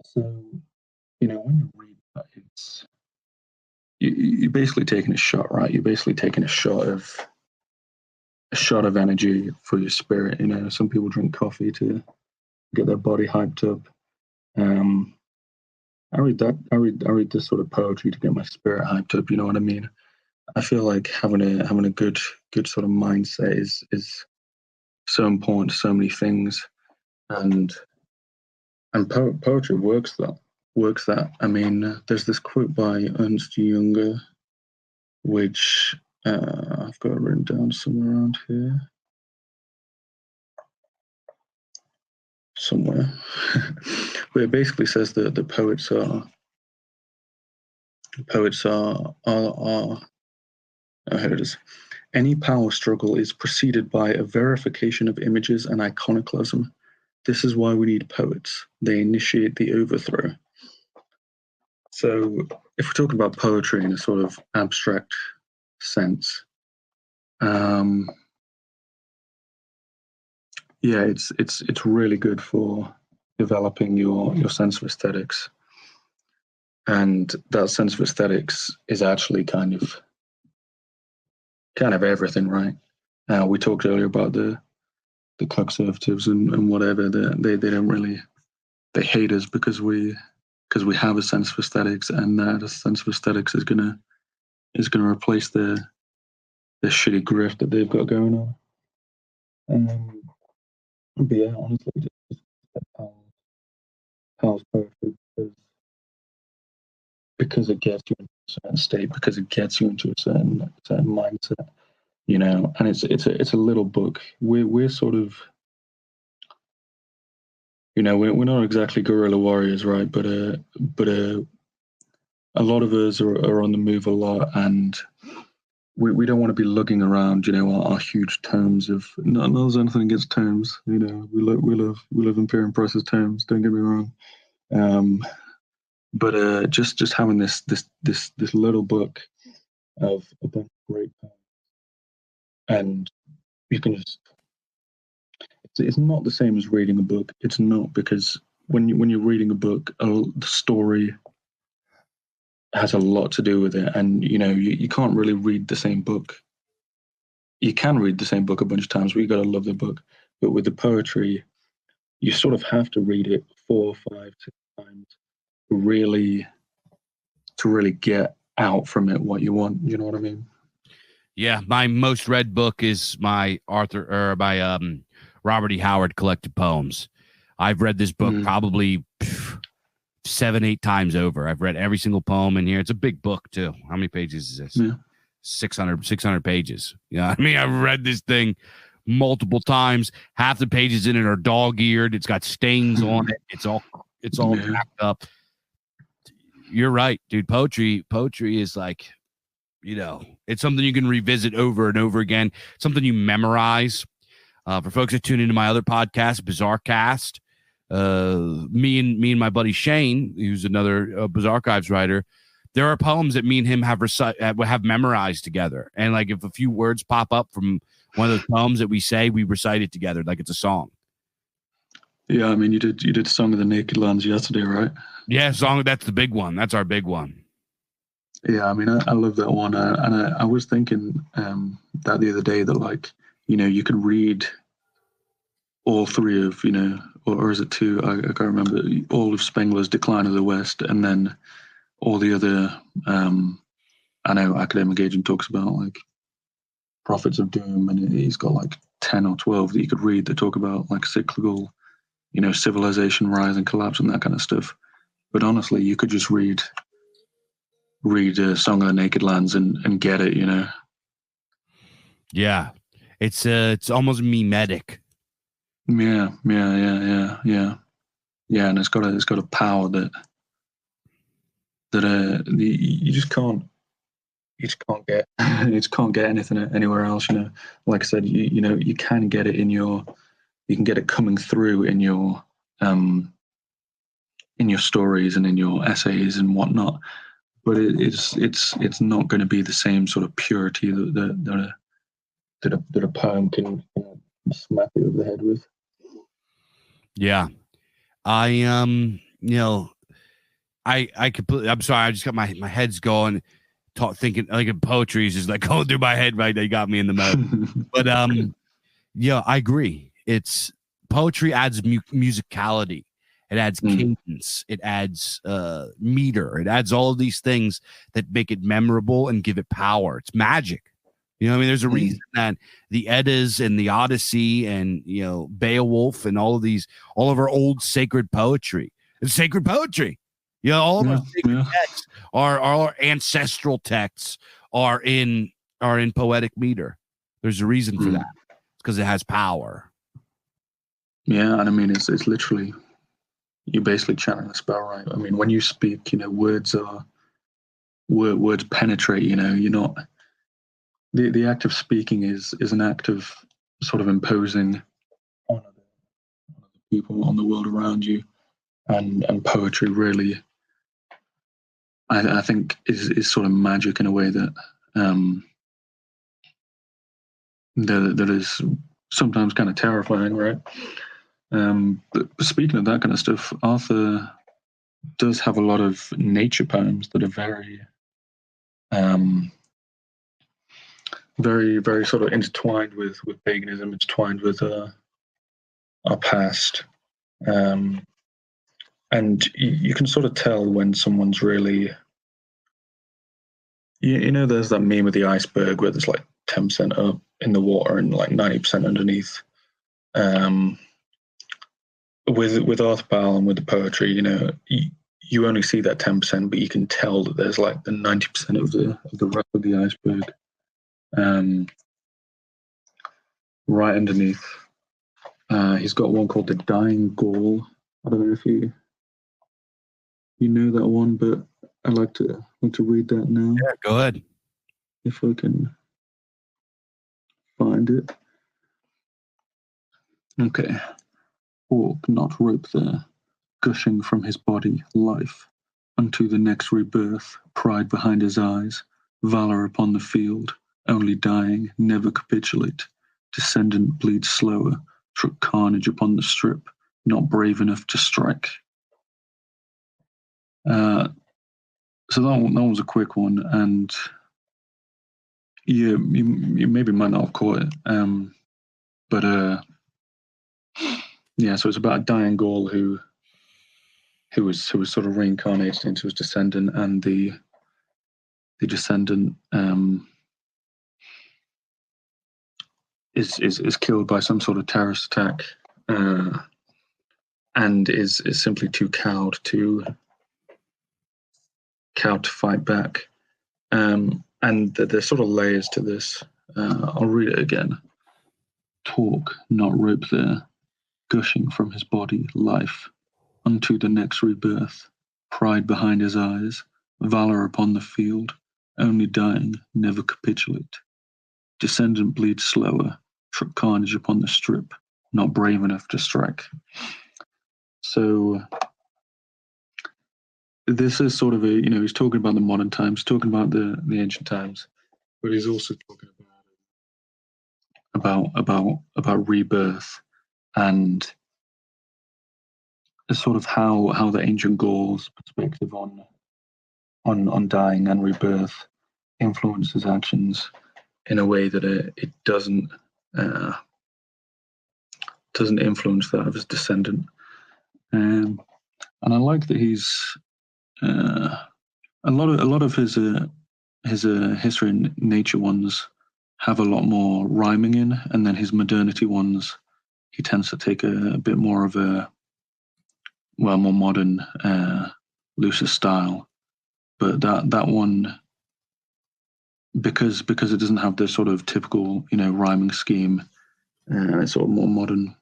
So, you know, when you read that, it's you're basically taking a shot, right? You're basically taking a shot of energy for your spirit. You know, some people drink coffee to get their body hyped up. I read that. I read this sort of poetry to get my spirit hyped up. You know what I mean? I feel like having a good sort of mindset is so important to so many things, and poetry works that. I mean, there's this quote by Ernst Jünger, which I've got written down somewhere around here. Somewhere. But it basically says that the poets are oh, here it is. Any power struggle is preceded by a verification of images and iconoclasm. This is why we need poets. They initiate the overthrow. So if we're talking about poetry in a sort of abstract sense, yeah, it's really good for developing your sense of aesthetics. And that sense of aesthetics is actually kind of everything, right? We talked earlier about the conservatives and whatever. They don't really, they hate us because we have a sense of aesthetics, and that sense of aesthetics is gonna replace the shitty grift that they've got going on. But yeah, honestly, just Powell's poetry because it gets you into a certain state, because it gets you into a certain mindset, you know. And it's a little book. We're sort of, you know, we're not exactly guerrilla warriors, right? But a lot of us are on the move a lot, and we don't want to be lugging around, you know, our huge tomes of. No, there's anything against tomes, you know. We love Imperium Press's tomes. Don't get me wrong. But just having this little book of a bunch of great poems, and you can just. It's not the same as reading a book. It's not, because when you're reading a book, the story has a lot to do with it, and you know you can't really read the same book. You can read the same book a bunch of times, but you got to love the book. But with the poetry, you sort of have to read it 4, 5, 6 times to really get out from it what you want. You know what I mean? Yeah, my most read book is my Robert E. Howard collected poems. I've read this book probably 7-8 times over. I've read every single poem in here. It's a big book too. How many pages is this? Yeah. 600 pages. Yeah, I mean, I've read this thing multiple times. Half the pages in it are dog-eared. It's got stains on it. It's all jacked up. You're right, dude. Poetry is like, it's something you can revisit over and over again. Something you memorize. For folks that tune into my other podcast, Bizarre Cast, me and my buddy Shane, who's another Bizarre Archives writer, there are poems that me and him have memorized together. And like if a few words pop up from one of those poems that we say, we recite it together like it's a song. Yeah, I mean, you did Song of the Naked Lands yesterday, right? Yeah, song. That's the big one. That's our big one. Yeah, I mean, I love that one. And I was thinking that the other day that, like, you could read all three of, or is it two? I can't remember. All of Spengler's Decline of the West, and then all the other, I know Academic Agent talks about, like, Prophets of Doom, and he's got, like, 10 or 12 that you could read that talk about, like, cyclical, civilization rise and collapse and that kind of stuff. But honestly, you could just read Song of the Naked Lands and get it, Yeah, it's almost mimetic. Yeah, and it's got a power that you just can't get you just can't get anything anywhere else. Like I said, you can get it you can get it coming through in your stories and in your essays and whatnot. But it's not going to be the same sort of purity that a poem can smack you over the head with. Yeah, I completely. I'm sorry. I just got my head's going, thinking like poetry is just like going through my head right. They got me in the mode. But yeah, I agree. It's poetry adds musicality. It adds cadence. It adds meter. It adds all of these things that make it memorable and give it power. It's magic. I mean, there's a reason that the Eddas and the Odyssey and, Beowulf and all of our old sacred poetry. It's sacred poetry. All of our sacred texts, our ancestral texts are in poetic meter. There's a reason for that. It's because it has power. Yeah, and I mean, it's literally, you're basically chanting a spell, right? I mean, when you speak, words penetrate. You're not. The act of speaking is an act of sort of imposing on other people, on the world around you, and poetry really, I think, is sort of magic in a way that that is sometimes kind of terrifying, right? But speaking of that kind of stuff, Arthur does have a lot of nature poems that are very very, very sort of intertwined with paganism, intertwined with our past. And you can sort of tell when someone's really, there's that meme of the iceberg where there's like 10% up in the water and like 90% underneath. With Arthur Powell and with the poetry, you only see that 10%, but you can tell that there's like the 90% of the rest of the iceberg. Right underneath. He's got one called The Dying Gaul. I don't know if you know that one, but I'd like to read that now. Yeah, go ahead. If I can find it. Okay. Orc, not rope there, gushing from his body, life, unto the next rebirth, pride behind his eyes, valor upon the field, only dying, never capitulate, descendant bleeds slower, truck carnage upon the strip, not brave enough to strike. So that was a quick one, and yeah, you maybe might not have caught it, but yeah. So it's about a dying Gaul who was sort of reincarnated into his descendant, and the descendant is killed by some sort of terrorist attack, and is simply too cowed to fight back. And there's sort of layers to this. I'll read it again. Talk, not rope there, gushing from his body, life, unto the next rebirth, pride behind his eyes, valor upon the field, only dying, never capitulate. Descendant bleeds slower, truck carnage upon the strip, not brave enough to strike. So this is sort of a, he's talking about the modern times, talking about the ancient times, but he's also talking about rebirth and sort of how the ancient Gauls' perspective on dying and rebirth influences actions in a way that it doesn't influence that of his descendant. And I like that he's a lot of his history and nature ones have a lot more rhyming in, and then his modernity ones he tends to take a bit more of a more modern, looser style. But that one, because it doesn't have the sort of typical rhyming scheme, it's sort of more modern.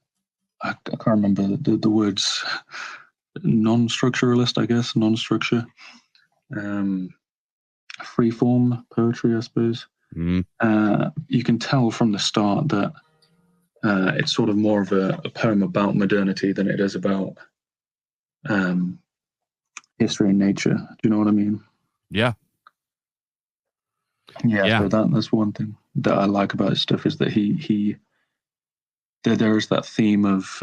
I can't remember the words. Non-structuralist, I guess. Non-structure. Free-form poetry, I suppose. Mm-hmm. You can tell from the start that it's sort of more of a poem about modernity than it is about history and nature. Do you know what I mean? Yeah. So that's one thing that I like about his stuff, is that there is that theme of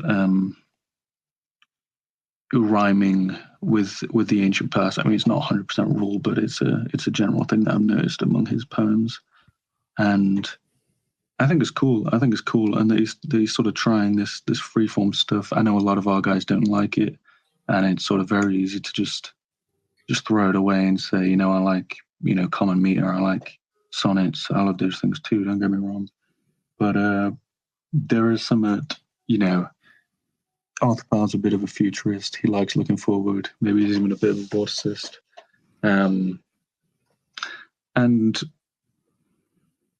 rhyming with the ancient past. I mean, it's not 100% rule, but it's a general thing that I've noticed among his poems, and I think it's cool. And that he's sort of trying this freeform stuff. I know a lot of our guys don't like it, and it's sort of very easy to just throw it away and say, I like common meter, I like sonnets, I love those things too. Don't get me wrong, but there is some Arthur Powell's a bit of a futurist. He likes looking forward. Maybe he's even a bit of a vorticist. And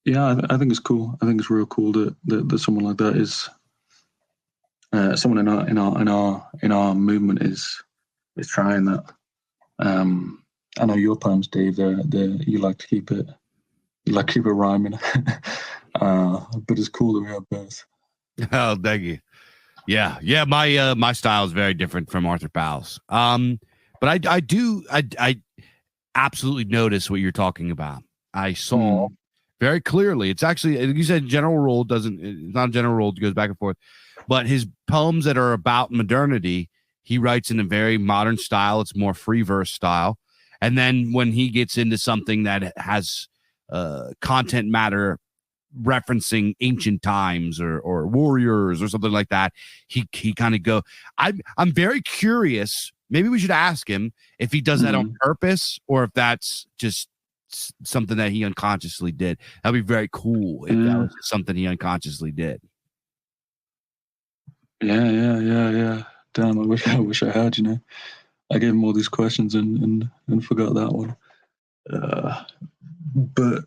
yeah, I think it's cool. I think it's real cool that someone like that is someone in our movement is trying that. I know your poems, Dave. You like to keep it rhyming, but it's cool that we have both. Oh, thank you. Yeah. My style is very different from Arthur Powell's. But I absolutely notice what you're talking about. I saw very clearly. It's actually, you said general rule it's not a general rule. It goes back and forth. But his poems that are about modernity, he writes in a very modern style. It's more free verse style. And then when he gets into something that has content matter referencing ancient times or warriors or something like that, he kind of go. I'm very curious. Maybe we should ask him if he does that on purpose or if that's just something that he unconsciously did. That'd be very cool if that was something he unconsciously did. Yeah. Damn, I wish I had. I gave him all these questions and forgot that one. But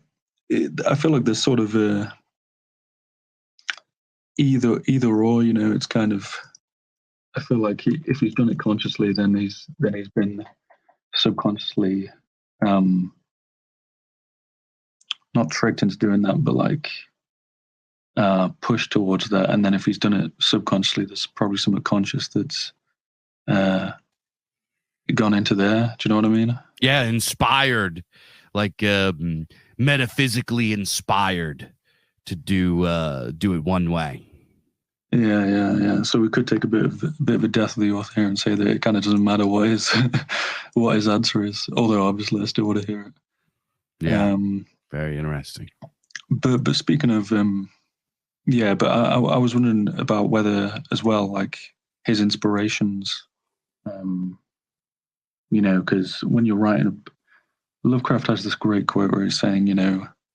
I feel like there's sort of either or. It's kind of. I feel like if he's done it consciously, then he's been subconsciously not tricked into doing that, but like pushed towards that. And then if he's done it subconsciously, there's probably some conscious that's gone into there. Do you know what I mean? Yeah, inspired, like metaphysically inspired to do it one way. Yeah. So we could take a bit of a death of the author here and say that it kind of doesn't matter what his answer is. Although obviously I still want to hear it. Yeah, very interesting. But speaking of but I was wondering about whether as well, like his inspirations, because when you're writing, Lovecraft has this great quote where he's saying,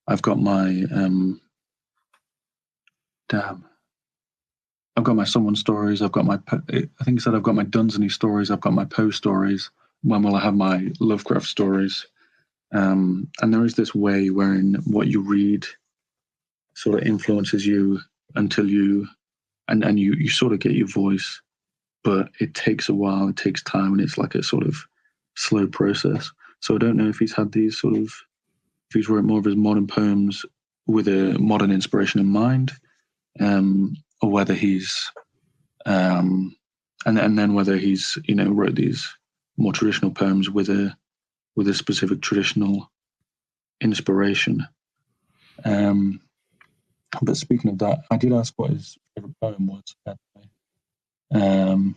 I've got my damn. I've got my someone stories. I've got my, I think he said I've got my Dunsany stories. I've got my Poe stories. When will I have my Lovecraft stories? And there is this way wherein what you read sort of influences you until you, and you sort of get your voice, but it takes a while. It takes time, and it's like a sort of slow process. So I don't know if he's had these sort of, if he's wrote more of his modern poems with a modern inspiration in mind, or whether he's, and then whether he's, wrote these more traditional poems with a specific traditional inspiration. But speaking of that, I did ask what his favorite poem was. And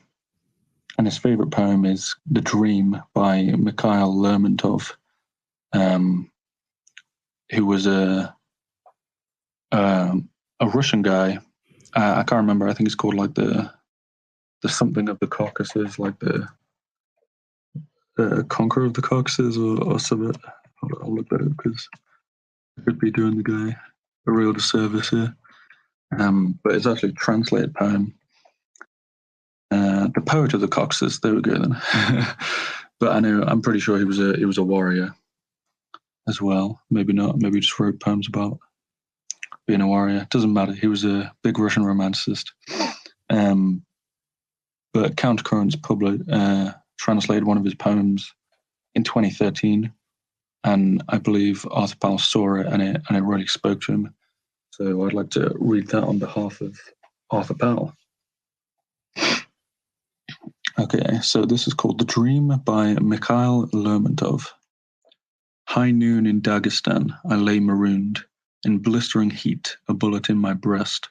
his favorite poem is "The Dream" by Mikhail Lermontov, who was a Russian guy. I can't remember. I think it's called like the something of the Caucasus, like the conqueror of the Caucasus or something. I'll look that up because I could be doing the guy a real disservice here. But it's actually a translated poem. The poet of the Caucasus. There we go then. But I'm pretty sure he was a warrior as well. Maybe not. Maybe he just wrote poems about being a warrior. Doesn't matter. He was a big Russian romanticist. But Countercurrents translated one of his poems in 2013, and I believe Arthur Powell saw it, and it really spoke to him. So I'd like to read that on behalf of Arthur Powell. Okay, so this is called "The Dream" by Mikhail Lermontov. High noon in Dagestan, I lay marooned. In blistering heat, a bullet in my breast.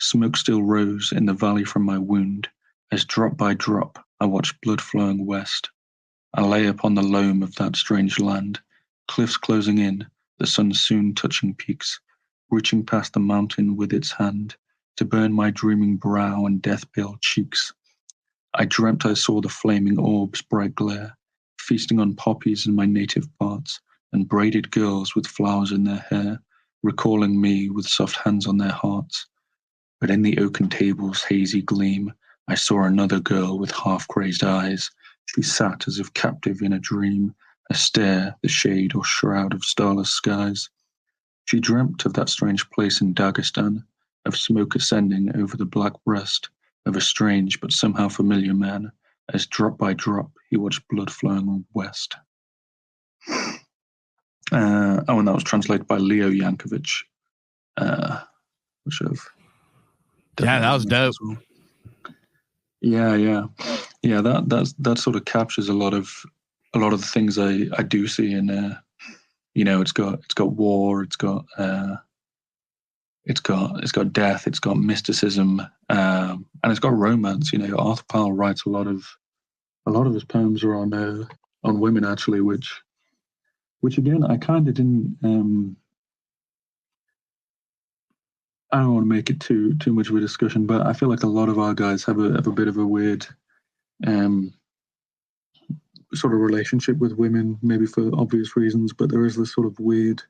Smoke still rose in the valley from my wound. As drop by drop, I watched blood flowing west. I lay upon the loam of that strange land. Cliffs closing in, the sun soon touching peaks. Reaching past the mountain with its hand. To burn my dreaming brow and death-pale cheeks. I dreamt I saw the flaming orb's bright glare, feasting on poppies in my native parts, and braided girls with flowers in their hair, recalling me with soft hands on their hearts. But in the oaken table's hazy gleam, I saw another girl with half-crazed eyes. She sat as if captive in a dream, a stare, the shade or shroud of starless skies. She dreamt of that strange place in Dagestan, of smoke ascending over the black breast, of a strange but somehow familiar man, as drop by drop he watched blood flowing west. And that was translated by Leo Yankovic, which I've that was dope. Well. Yeah. That sort of captures a lot of the things I do see in. It's got war, it's got death, it's got mysticism, and it's got romance. Arthur Powell writes a lot of his poems are on women actually, which again I kind of didn't. I don't want to make it too much of a discussion, but I feel like a lot of our guys have a bit of a weird sort of relationship with women, maybe for obvious reasons, but there is this sort of weird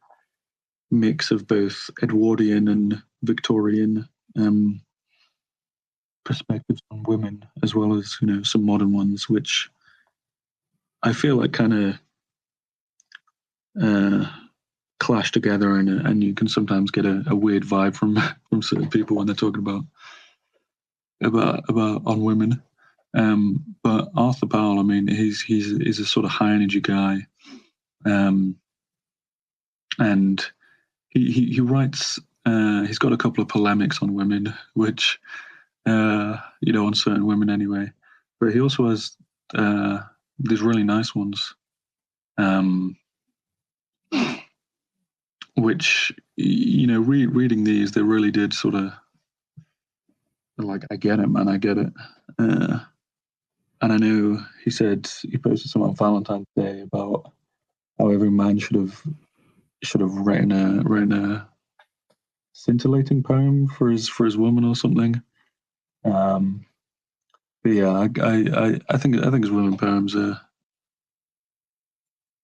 mix of both Edwardian and Victorian perspectives on women, as well as some modern ones, which I feel like kind of clash together, and you can sometimes get a weird vibe from certain people when they're talking about on women. But Arthur Powell, I mean, he's a sort of high energy guy, and he writes. He's got a couple of polemics on women, which on certain women anyway. But he also has these really nice ones, which reading these, they really did sort of like, I get it, man, I get it. And I know he said he posted something on Valentine's Day about how every man should have written a scintillating poem for his woman or something. But yeah, I think his women poems are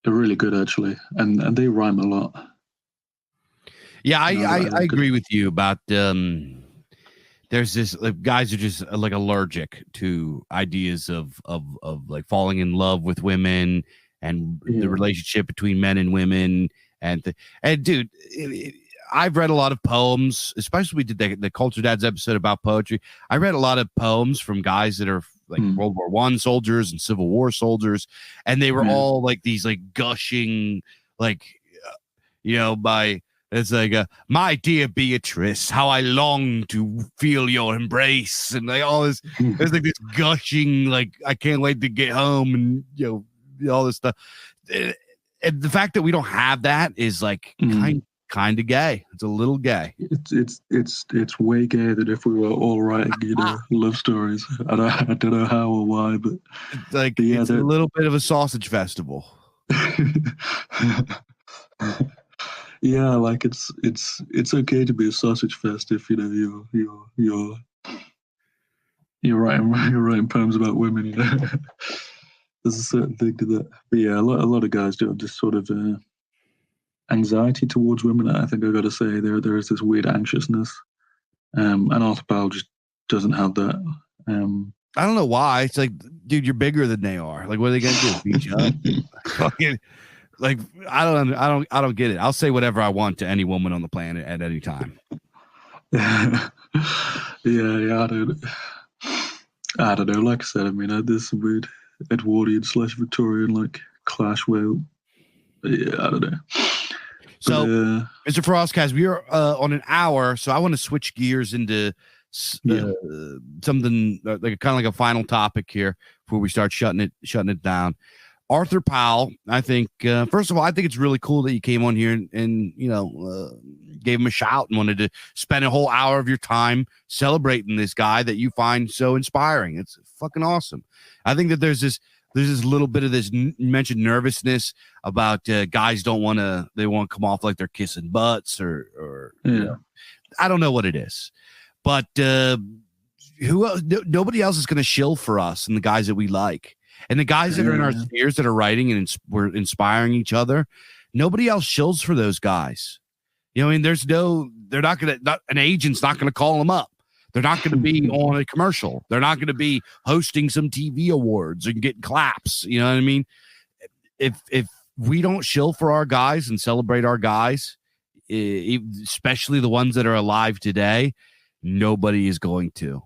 really good actually, and they rhyme a lot. Yeah, I agree with you about there's this guys are just like allergic to ideas of like falling in love with women and the relationship between men and women and dude, I've read a lot of poems, especially we did the Culture Dads episode about poetry. I read a lot of poems from guys that are like World War I soldiers and Civil War soldiers, and they were all like these like gushing like by. It's like, my dear Beatrice, how I long to feel your embrace, and like all this. There's like this gushing, like I can't wait to get home, and all this stuff. And the fact that we don't have that is like kind of gay. It's a little gay. It's way gayer than if we were all writing love stories. I don't know how or why, but it's a little bit of a sausage festival. Yeah, like it's okay to be a sausage fest if you're writing poems about women. There's a certain thing to that. But yeah, a lot of guys do have this sort of anxiety towards women. I think I got to say there is this weird anxiousness, and Arthur Powell just doesn't have that. I don't know why. It's like, dude, you're bigger than they are. Like, what are they gonna do? Beat you up? Like, I don't get it. I'll say whatever I want to any woman on the planet at any time. Yeah, I don't know. Like I said, I mean, there's some weird Edwardian / Victorian like clash where, yeah, I don't know. So, Mr. Froskaz, we are on an hour, so I want to switch gears into something like kind of like a final topic here before we start shutting it down. Arthur Powell, I think, first of all, I think it's really cool that you came on here and gave him a shout and wanted to spend a whole hour of your time celebrating this guy that you find so inspiring. It's fucking awesome. I think that there's this little bit of this, you mentioned nervousness about guys they want to come off like they're kissing butts or I don't know what it is, but who else? Nobody else is going to shill for us and the guys that we like. And the guys that are in our spheres that are writing and we're inspiring each other, nobody else shills for those guys. I mean, an agent's not going to call them up. They're not going to be on a commercial. They're not going to be hosting some TV awards and get claps. You know what I mean? If we don't shill for our guys and celebrate our guys, especially the ones that are alive today, nobody is going to.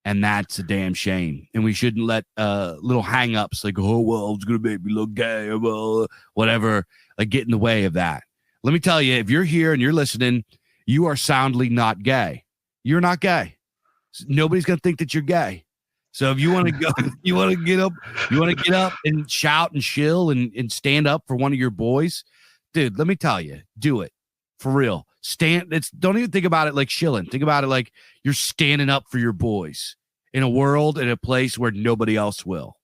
And that's a damn shame. And we shouldn't let little hang-ups like, oh, well, it's going to make me look gay or whatever, like get in the way of that. Let me tell you, if you're here and you're listening, you are soundly not gay. You're not gay. Nobody's going to think that you're gay. So if you want to go, you want to get up and shout and shill and stand up for one of your boys, dude, let me tell you, do it for real. Don't even think about it like shilling. Think about it like you're standing up for your boys in a world, in a place where nobody else will.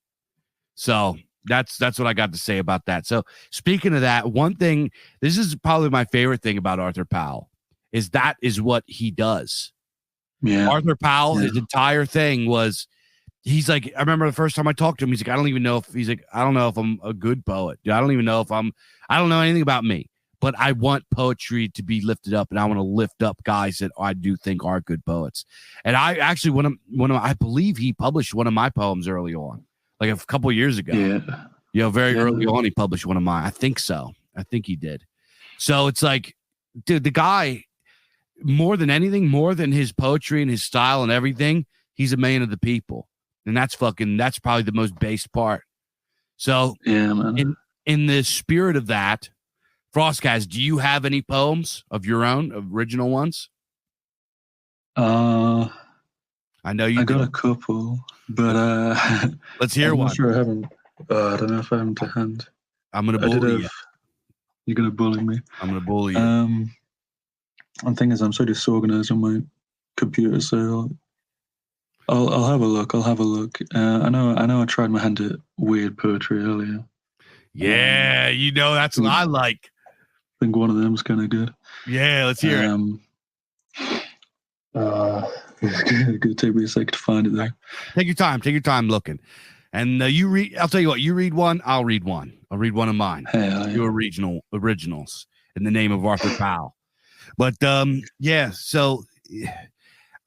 So that's what I got to say about that. So speaking of that, one thing, this is probably my favorite thing about Arthur Powell, is that is what he does. Yeah. Arthur Powell, his entire thing was, he's like, I remember the first time I talked to him, he's like, I don't know if I'm a good poet. I don't know anything about me. But I want poetry to be lifted up, and I want to lift up guys that I do think are good poets. And I actually, I believe he published one of my poems early on, like a couple years ago. Yeah. Very early on, he published one of mine. I think so. I think he did. So it's like, dude, the guy, more than anything, more than his poetry and his style and everything, he's a man of the people. And that's probably the most base part. So yeah, man. In the spirit of that, Froskaz, do you have any poems of your own, original ones? I know you. I got a couple, but let's hear one. I'm not sure I haven't. I don't know if I have them to hand. I'm gonna bully you. You're gonna bully me. I'm gonna bully you. The thing is, I'm so disorganized on my computer, so I'll have a look. I know. I tried my hand at weird poetry earlier. Yeah, that's what I like. I think one of them's kind of good. Yeah, let's hear it. It's gonna take me a second to find it there. Take your time looking. And you read. I'll tell you what. You read one. I'll read one. I'll read one of mine. Your originals in the name of Arthur Powell. But yeah. So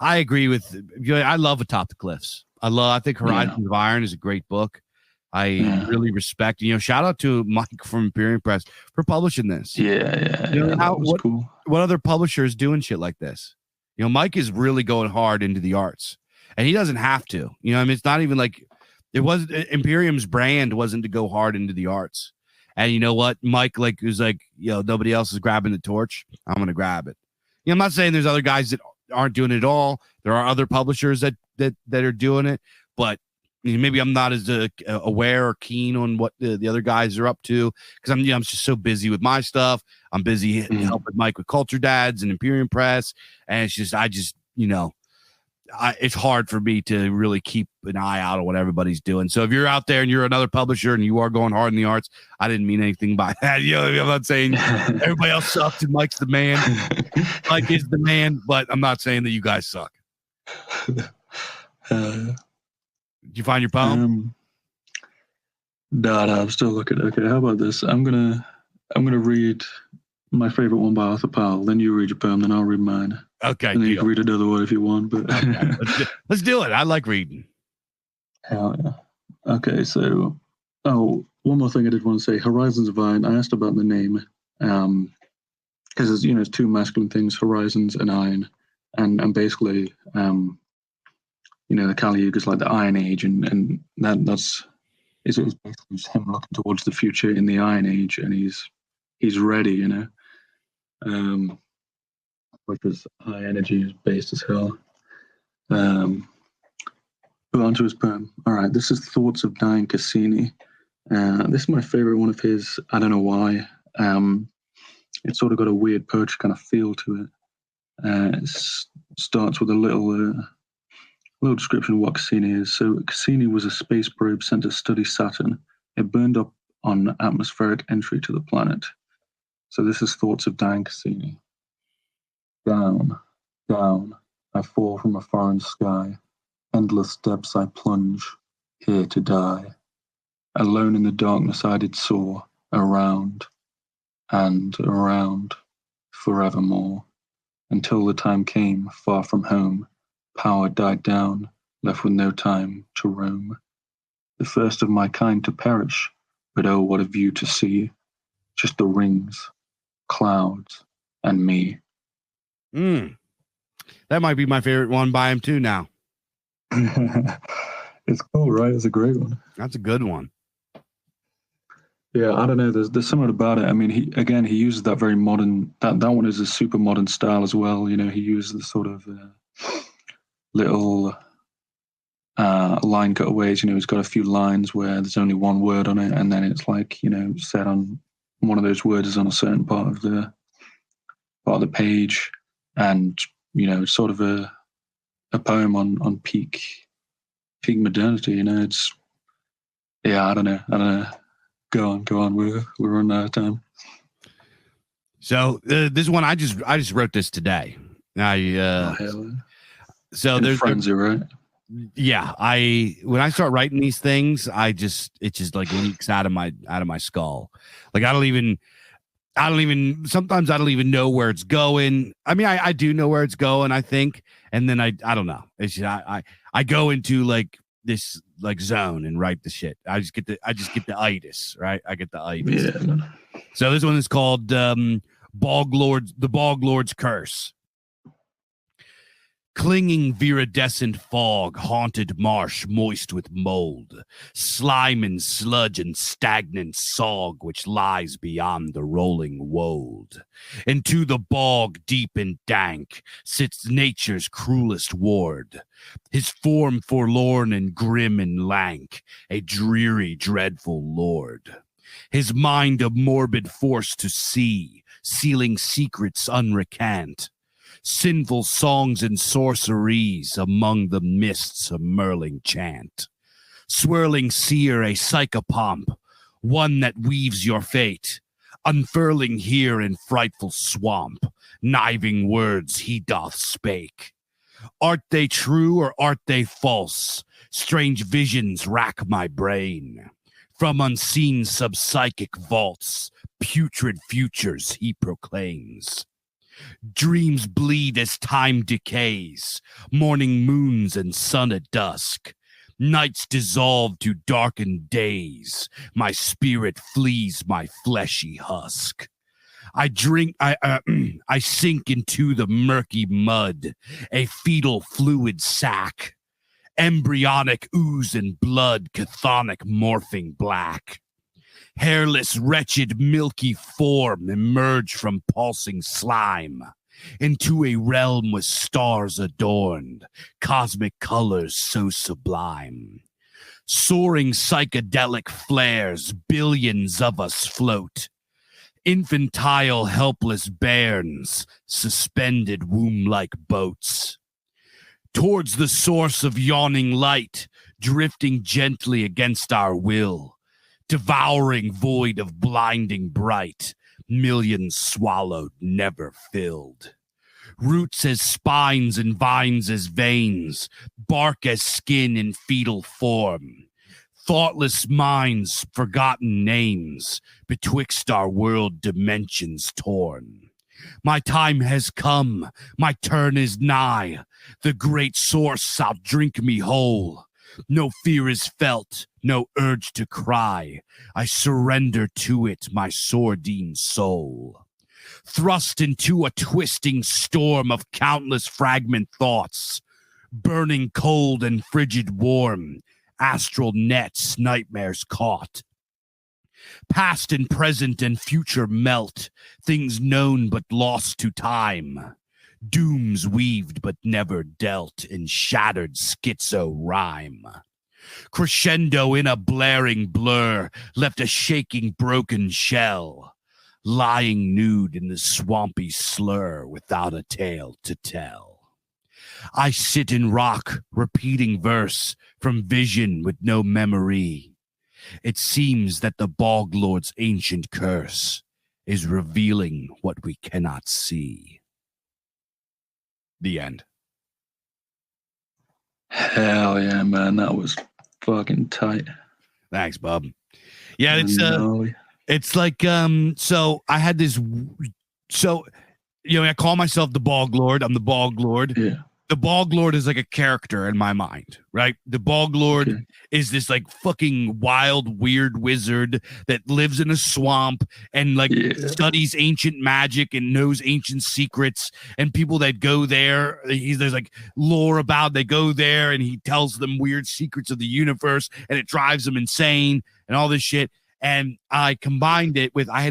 I agree with. I love Atop the Cliffs. I think Horizons of Iron is a great book. I really respect. Shout out to Mike from Imperium Press for publishing this. Yeah. That was cool. What other publisher is doing shit like this? Mike is really going hard into the arts, and he doesn't have to. I mean, it's not even like it was. Imperium's brand wasn't to go hard into the arts. And you know what? Mike was like, nobody else is grabbing the torch. I'm going to grab it. I'm not saying there's other guys that aren't doing it at all. There are other publishers that are doing it, but maybe I'm not as aware or keen on what the other guys are up to because I'm just so busy with my stuff. I'm busy helping Mike with Kulture Dads and Imperium Press, and it's hard for me to really keep an eye out on what everybody's doing. So if you're out there and you're another publisher and you are going hard in the arts, I didn't mean anything by that. I'm not saying everybody else sucks and Mike's the man. Mike is the man, but I'm not saying that you guys suck. Did you find your poem? No, I'm still looking. Okay, how about this? I'm gonna read my favorite one by Arthur Powell. Then you read your poem, then I'll read mine. Okay, and then you can read another one if you want. But okay. Let's do it. I like reading. Hell yeah. Okay, so one more thing I did want to say. Horizons of Iron. I asked about the name, because it's two masculine things: horizons and iron, and basically, the Kali Yuga is like the Iron Age, and that's basically just him looking towards the future in the Iron Age, and he's ready, which is high energy, is based as hell. But onto his poem. All right, this is Thoughts of Dying Cassini. This is my favorite one of his. I don't know why. It's sort of got a weird poetry kind of feel to it. It starts with a little description of what Cassini is. So Cassini was a space probe sent to study Saturn. It burned up on atmospheric entry to the planet. So this is Thoughts of Dying Cassini. Down, down, I fall from a foreign sky. Endless depths I plunge, here to die. Alone in the darkness I did soar, around and around, forevermore. Until the time came, far from home, power died down, left with no time to roam. The first of my kind to perish, but oh, what a view to see. Just the rings, clouds, and me. That might be my favorite one by him too now. It's cool, right? It's a great one. That's a good one. Yeah, I don't know. There's something about it. I mean, he uses that very modern. That one is a super modern style as well. He uses the sort of little line cutaways. He's got a few lines where there's only one word on it, and then it's like set on one of those words is on a certain part of the page, and it's sort of a poem on peak modernity. It's I don't know. Go on. We're running out of time. So this one, I just wrote this today. So there's frenzy, right? Yeah, when I start writing these things, it just like leaks out of my skull. Like I don't even sometimes I don't even know where it's going. I mean, I do know where it's going, I think, and then I don't know. It's just, I go into like this like zone and write the shit. I just get the itis, right? I get the itis. Yeah. So this one is called the Bog Lord's Curse. Clinging viridescent fog, haunted marsh moist with mold, slime and sludge and stagnant sog which lies beyond the rolling wold. Into the bog deep and dank sits nature's cruelest ward, his form forlorn and grim and lank, a dreary, dreadful lord. His mind a morbid force to see, sealing secrets unrecant. Sinful songs and sorceries among the mists a merling chant. Swirling seer a psychopomp, one that weaves your fate, unfurling here in frightful swamp, kniving words he doth spake. Art they true or art they false? Strange visions rack my brain. From unseen subpsychic vaults, putrid futures he proclaims. Dreams bleed as time decays, morning moons and sun at dusk. Nights dissolve to darkened days. My spirit flees my fleshy husk. I sink into the murky mud, a fetal fluid sack. Embryonic ooze and blood, chthonic morphing black. Hairless, wretched, milky form emerge from pulsing slime into a realm with stars adorned, cosmic colors so sublime. Soaring psychedelic flares, billions of us float. Infantile, helpless bairns, suspended womb-like boats. Towards the source of yawning light, drifting gently against our will. Devouring void of blinding bright, millions swallowed, never filled. Roots as spines and vines as veins, bark as skin in fetal form. Thoughtless minds, forgotten names, betwixt our world dimensions torn. My time has come, my turn is nigh. The great source shall drink me whole. No fear is felt, no urge to cry. I surrender to it my sordine soul. Thrust into a twisting storm of countless fragment thoughts, burning cold and frigid warm, astral nets, nightmares caught. Past and present and future melt, things known but lost to time. Dooms weaved but never dealt in shattered schizo rhyme. Crescendo in a blaring blur, left a shaking broken shell, lying nude in the swampy slur without a tale to tell. I sit in rock, repeating verse from vision with no memory. It seems that the Bog Lord's ancient curse is revealing what we cannot see. The end. Hell yeah, man. That was fucking tight. Thanks, bub. Yeah, it's like so I had this I call myself the Bog Lord. I'm the Bog Lord. Yeah. The Bog Lord is like a character in my mind, right? The Bog Lord is this like fucking wild, weird wizard that lives in a swamp and like studies ancient magic and knows ancient secrets. And people that go there, there's like lore about, they go there and he tells them weird secrets of the universe and it drives them insane and all this shit. And I combined it with, I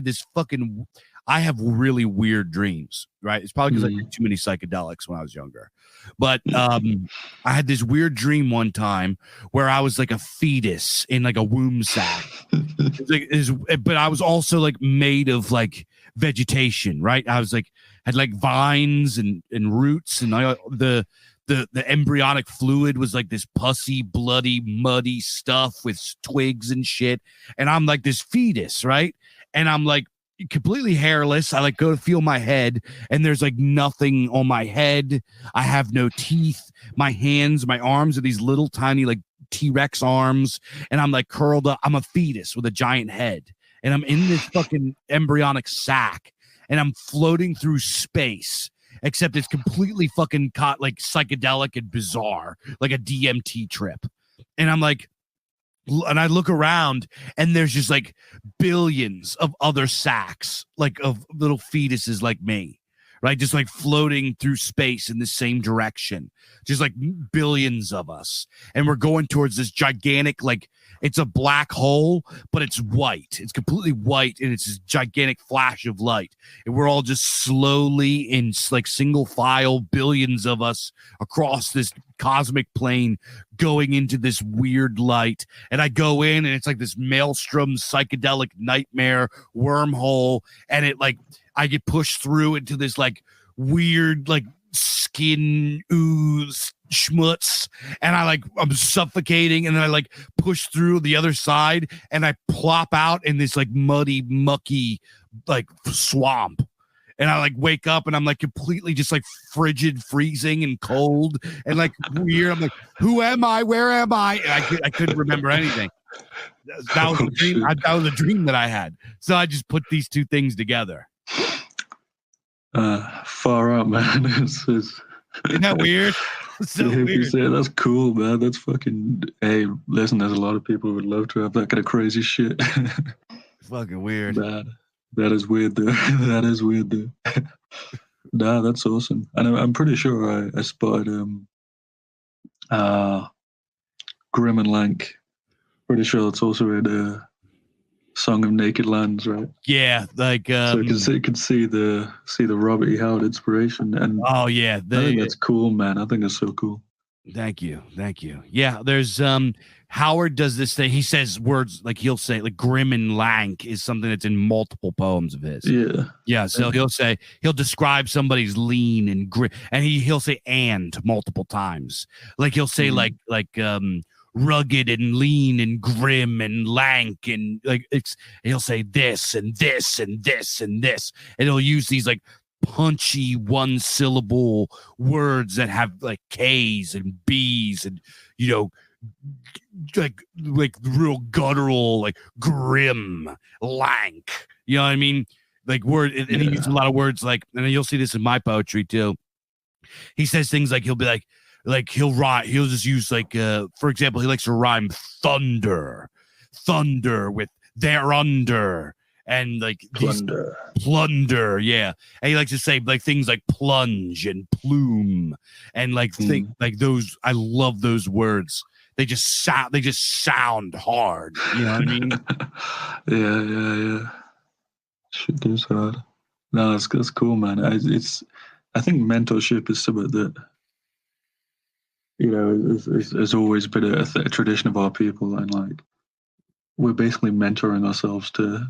have really weird dreams, right? It's probably because I did too many psychedelics when I was younger. But I had this weird dream one time where I was like a fetus in like a womb sack. But I was also like made of like vegetation, right? I was like, had like vines and roots and the embryonic fluid was like this pussy, bloody, muddy stuff with twigs and shit. And I'm like this fetus, right? And I'm like, completely hairless. I like go to feel my head and there's like nothing on my head. I have no teeth. My hands, my arms are these little tiny like T-Rex arms and I'm like curled up. I'm a fetus with a giant head and I'm in this fucking embryonic sack and I'm floating through space, except it's completely fucking like psychedelic and bizarre, like a DMT trip. And I'm like, and I look around and there's just like billions of other sacks, like of little fetuses like me, right? Just like floating through space in the same direction, just like billions of us. And we're going towards this gigantic, like it's a black hole, but it's white. It's completely white. And it's this gigantic flash of light. And we're all just slowly in like single file, billions of us across this cosmic plane going into this weird light. And I go in and it's like this maelstrom psychedelic nightmare wormhole. And it like, I get pushed through into this like weird, like skin ooze schmutz. And I'm suffocating. And then I like push through the other side and I plop out in this like muddy, mucky, like swamp. And I like wake up and I'm like completely just like frigid, freezing and cold and like weird. I'm like, who am I? Where am I? And I couldn't remember anything. That was a dream. That was a dream that I had. So I just put these two things together. Far out, man. Isn't that weird? So if you weird. say that's cool, man. That's fucking. Hey, listen, there's a lot of people who would love to have that kind of crazy shit. It's fucking weird. That is weird, though. That is weird, though. Nah, that's awesome. And I'm pretty sure I spotted Grim and Lank. Pretty sure it's also in Song of Naked Lands, right? Yeah, like So you could see the Robert E. Howard inspiration, and oh yeah, I think that's cool, man. I think it's so cool. Thank you. Yeah, there's Howard does this thing. He says words like he'll say like grim and lank is something that's in multiple poems of his. Yeah. So he'll describe somebody's lean and grim, and he'll say and multiple times. Like he'll say like rugged and lean and grim and lank and like he'll say this and this and this and this, and he'll use these like punchy one syllable words that have like K's and B's and like real guttural, like grim, lank, you know what I mean, like word, and he uses a lot of words like, and you'll see this in my poetry too. He says things like he'll be like he'll just use like for example, he likes to rhyme thunder with thereunder, and like plunder, yeah. And he likes to say like things like plunge and plume, and like like those. I love those words. They just sound hard. You know what I mean? Yeah. Shit goes hard. No, that's cool, man. I think mentorship is something that has always been a tradition of our people, and like we're basically mentoring ourselves to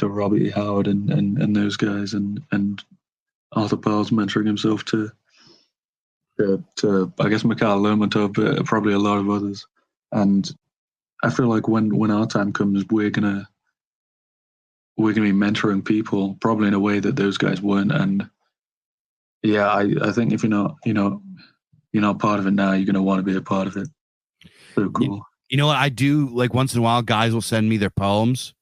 Robert E. Howard and those guys, and Arthur Powell's mentoring himself to I guess Mikhail Lermontov, but probably a lot of others. And I feel like when our time comes, we're gonna be mentoring people probably in a way that those guys weren't. And yeah, I think if you're not part of it now, you're gonna want to be a part of it. So cool. You know what I do? Like once in a while, guys will send me their poems,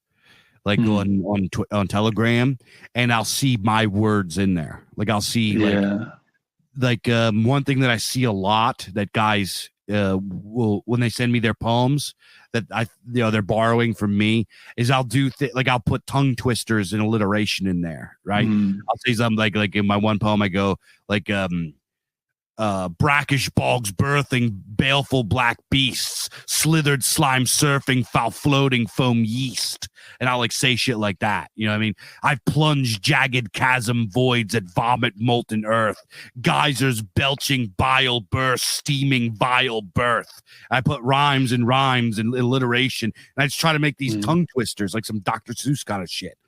like on Telegram, and I'll see my words in there. Like I'll see like one thing that I see a lot that guys will, when they send me their poems that they're borrowing from me, is I'll do like I'll put tongue twisters and alliteration in there, right? I'll say something like in my one poem I go like brackish bogs birthing baleful black beasts, slithered slime surfing foul floating foam yeast, and I'll like say shit like that, you know what I mean? I've plunged jagged chasm voids that vomit molten earth, geysers belching bile burst, steaming vile birth. I put rhymes and alliteration, and I just try to make these tongue twisters like some Dr. Seuss kind of shit.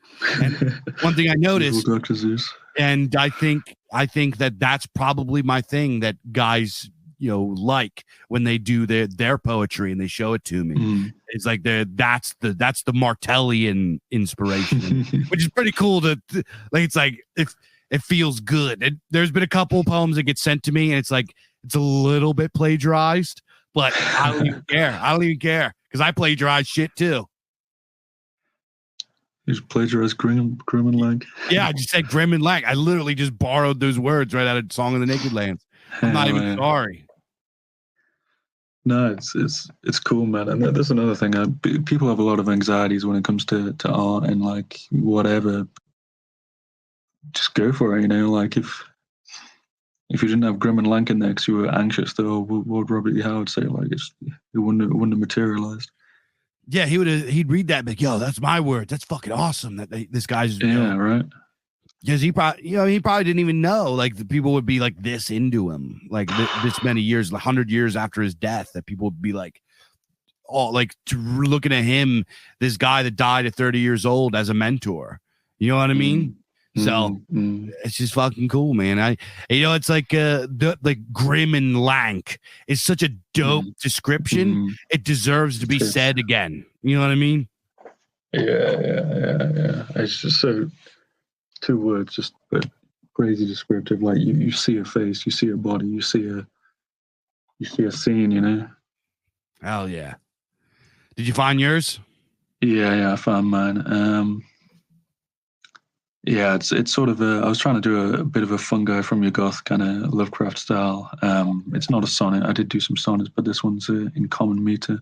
And one thing I noticed, Dr. Seuss. And I think that that's probably my thing that guys, like when they do their poetry and they show it to me. It's like that's the Martellian inspiration, which is pretty cool to like. It's like it feels good. There's been a couple poems that get sent to me, and it's like it's a little bit plagiarized, but I don't even care because I plagiarize shit too. You just plagiarized Grim and Lank? Yeah, I just said Grim and Lank. I literally just borrowed those words right out of Song of the Naked Lands. I'm not even sorry. No, it's cool, man. And that's another thing. People have a lot of anxieties when it comes to art and like whatever. Just go for it, Like if you didn't have Grim and Lank in there because you were anxious, though, what would Robert E. Howard say? Like it wouldn't have materialized. Yeah, he'd read that and be like, yo, that's my word. That's fucking awesome that this guy's right. Because he probably didn't even know like the people would be like this into him like this many years, 100 years after his death, that people would be like, oh, like looking at him, this guy that died at 30 years old, as a mentor. You know what I mean? So it's just fucking cool, man. It's like like Grim and Lank is such a dope description. It deserves to be said again. You know what I mean? Yeah. It's just so 2 words, just crazy descriptive. Like you see a face, you see a body, you see a scene. Hell yeah. Did you find yours? Yeah, I found mine. Yeah, it's sort of I was trying to do a bit of a fungi from your goth kind of Lovecraft style. It's not a sonnet. I did do some sonnets, but this one's in common meter.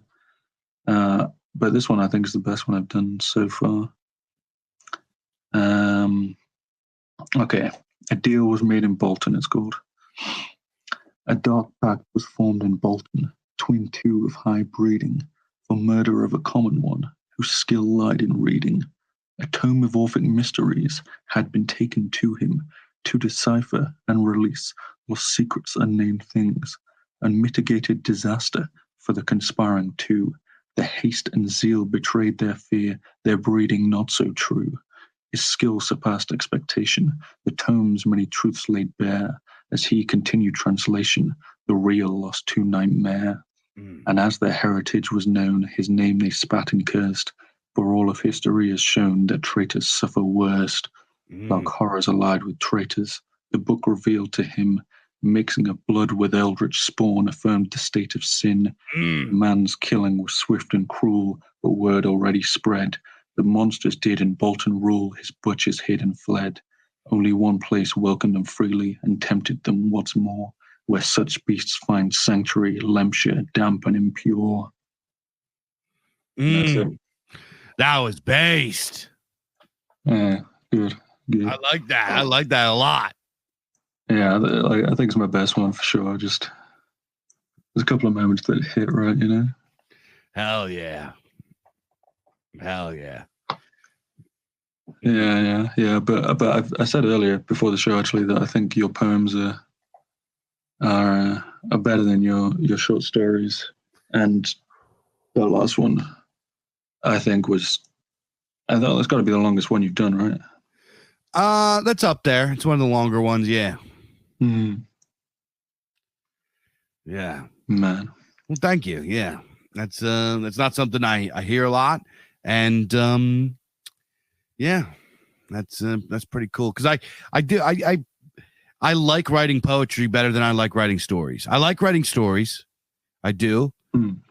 But this one I think is the best one I've done so far. Okay, a deal was made in Bolton. It's called. A dark pact was formed in Bolton between two of high breeding for murder of a common one whose skill lied in reading. A tome of orphic mysteries had been taken to him to decipher and release lost secrets and named things, unmitigated disaster for the conspiring two. The haste and zeal betrayed their fear, their breeding not so true. His skill surpassed expectation, the tome's many truths laid bare. As he continued translation, the real lost to nightmare. And as their heritage was known, his name they spat and cursed. For all of history has shown that traitors suffer worst. Dark horrors allied with traitors, the book revealed to him, mixing of blood with eldritch spawn, affirmed the state of sin. Man's killing was swift and cruel, but word already spread. The monsters did in Bolton rule, his butchers hid and fled. Only one place welcomed them freely and tempted them what's more, where such beasts find sanctuary, Lampshire, damp and impure. That's it. That was based. Yeah, good. I like that. I like that a lot. Yeah, I think it's my best one for sure. Just there's a couple of moments that hit right, you know. Hell yeah. Hell yeah. Yeah. But I said earlier before the show actually that I think your poems are better than your short stories, and the last one I thought that's got to be the longest one you've done, right? That's up there. It's one of the longer ones, yeah. Yeah. Man. Well, thank you. Yeah. That's not something I hear a lot. And yeah, that's pretty cool. Cause I like writing poetry better than I like writing stories. I like writing stories. I do.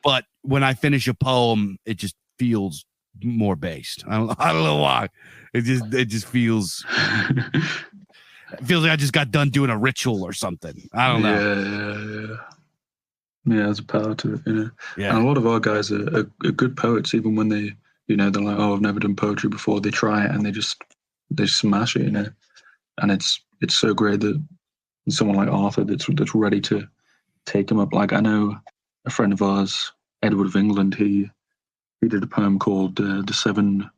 But when I finish a poem, it just feels more based. I don't know why. It just feels it feels like I just got done doing a ritual or something. I don't know. Yeah, there's a power to it, you know. Yeah. And a lot of our guys are good poets, even when they, you know, they're like, oh, I've never done poetry before. They try it and they smash it, you know. And it's so great that someone like Arthur that's ready to take him up. Like I know a friend of ours, Edward of England, he did a poem called The Seven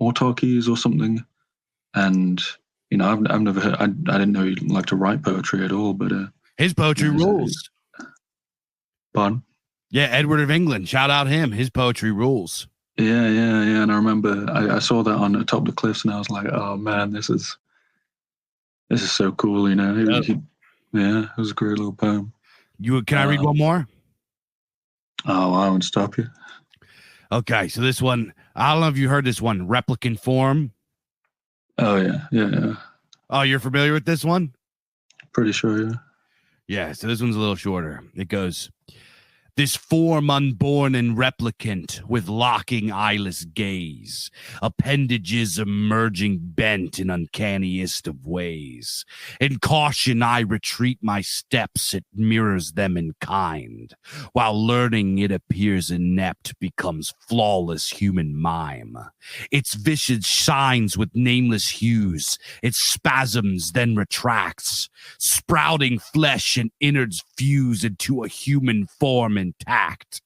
Autarkies or something. And, you know, I've never heard, I didn't know he liked to write poetry at all, but his poetry rules. Pardon? Yeah, Edward of England. Shout out him. His poetry rules. Yeah. And I remember I saw that on Atop the Cliffs, and I was like, oh man, this is so cool, you know. It was a great little poem. Can I read one more? Oh, I won't stop you. Okay, so this one, I don't know if you heard this one, Replicant Form. Oh yeah. Oh, you're familiar with this one? Pretty sure, yeah. Yeah, so this one's a little shorter. It goes, this form unborn and replicant with locking eyeless gaze, appendages emerging bent in uncanniest of ways. In caution I retreat my steps, it mirrors them in kind, while learning it appears inept, becomes flawless human mime. Its visage shines with nameless hues, its spasms then retracts, sprouting flesh and innards fuse into a human form intact.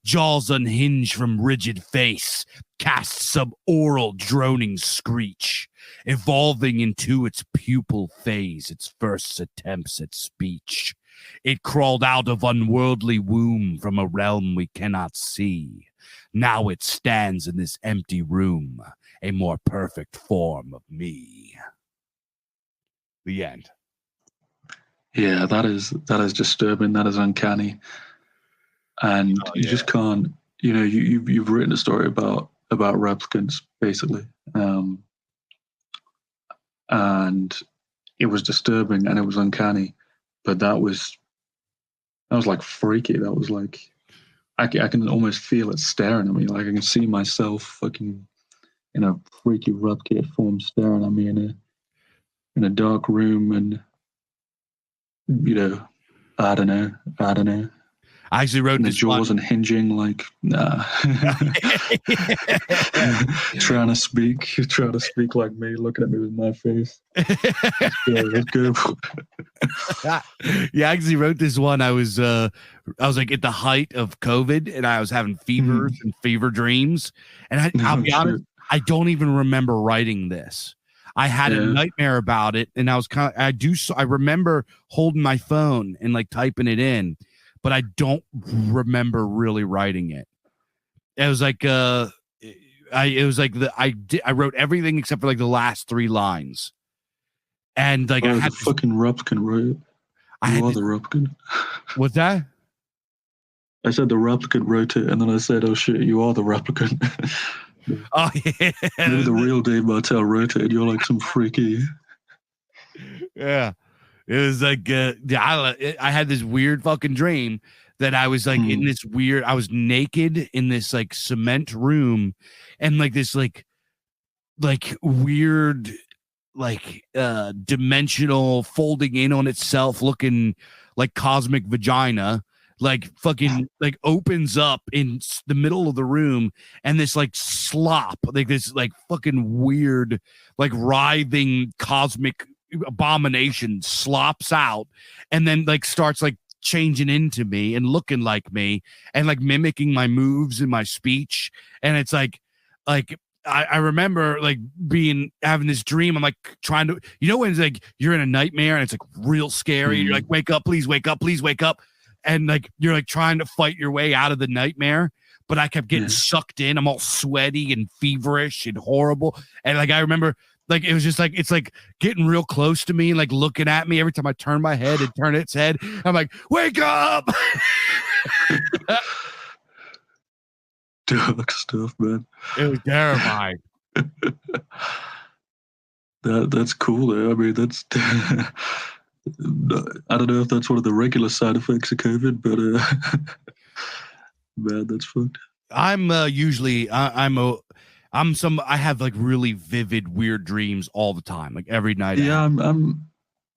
Jaws unhinged from rigid face, cast suboral droning screech, evolving into its pupil phase, its first attempts at speech. It crawled out of unworldly womb from a realm we cannot see. Now it stands in this empty room, a more perfect form of me. The end. Yeah, that is disturbing. That is uncanny, and you just can't. You know, you've written a story about replicants basically, and it was disturbing and it was uncanny, but that was like freaky. That was like I can almost feel it staring at me. Like I can see myself fucking in a freaky replicate form staring at me in a dark room, and I don't know. I actually wrote And the this jaws one. unhinging, like, nah. trying to speak like me, looking at me with my face. Let's go. Yeah, I actually wrote this one. I was like at the height of COVID, and I was having fevers and fever dreams. And I'll be honest, I don't even remember writing this. I had a nightmare about it, and I was I remember holding my phone and like typing it in, but I don't remember really writing it. It was like I wrote everything except for like the last 3 lines. And like I had the fucking replicant, right? You are the replicant. What's that? I said the replicant wrote it, and then I said, "Oh shit, you are the replicant." Oh yeah. Maybe the real Dave Martell wrote it, and you're like some freaky. Yeah. It was like I had this weird fucking dream that I was like in this weird, I was naked in this like cement room, and like this like weird like dimensional folding in on itself looking like cosmic vagina like fucking like opens up in the middle of the room, and this like slop, like this like fucking weird like writhing cosmic abomination slops out, and then like starts like changing into me and looking like me and like mimicking my moves and my speech. And it's like I remember like having this dream. I'm like trying to, when it's like you're in a nightmare and it's like real scary. You're like, wake up, please wake up, please wake up. And like you're like trying to fight your way out of the nightmare, but I kept getting sucked in. I'm all sweaty and feverish and horrible. And like I remember like it was just like it's like getting real close to me and like looking at me every time I turn my head and turn its head. I'm like, wake up. Dark stuff, man. It was terrifying. That's cool though. I mean, that's I don't know if that's one of the regular side effects of COVID, but man, that's fucked. I'm usually I have like really vivid weird dreams all the time, like every night. Yeah, I'm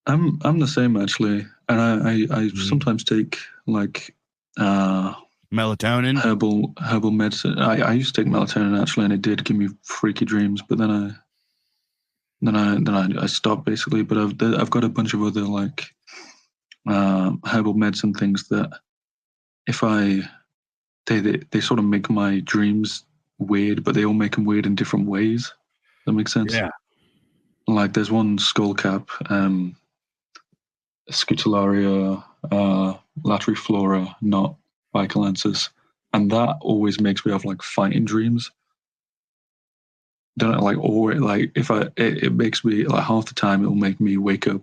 the same actually, and I sometimes take like melatonin, herbal medicine. I used to take melatonin actually, and it did give me freaky dreams, but then I stopped basically. But I've got a bunch of other like herbal medicine things that if they sort of make my dreams weird, but they all make them weird in different ways. That makes sense. Yeah. Like there's one skull cap, Scutularia lateriflora, not bicalensis, and that always makes me have like fighting dreams. Don't it, like, or like if it makes me like half the time it'll make me wake up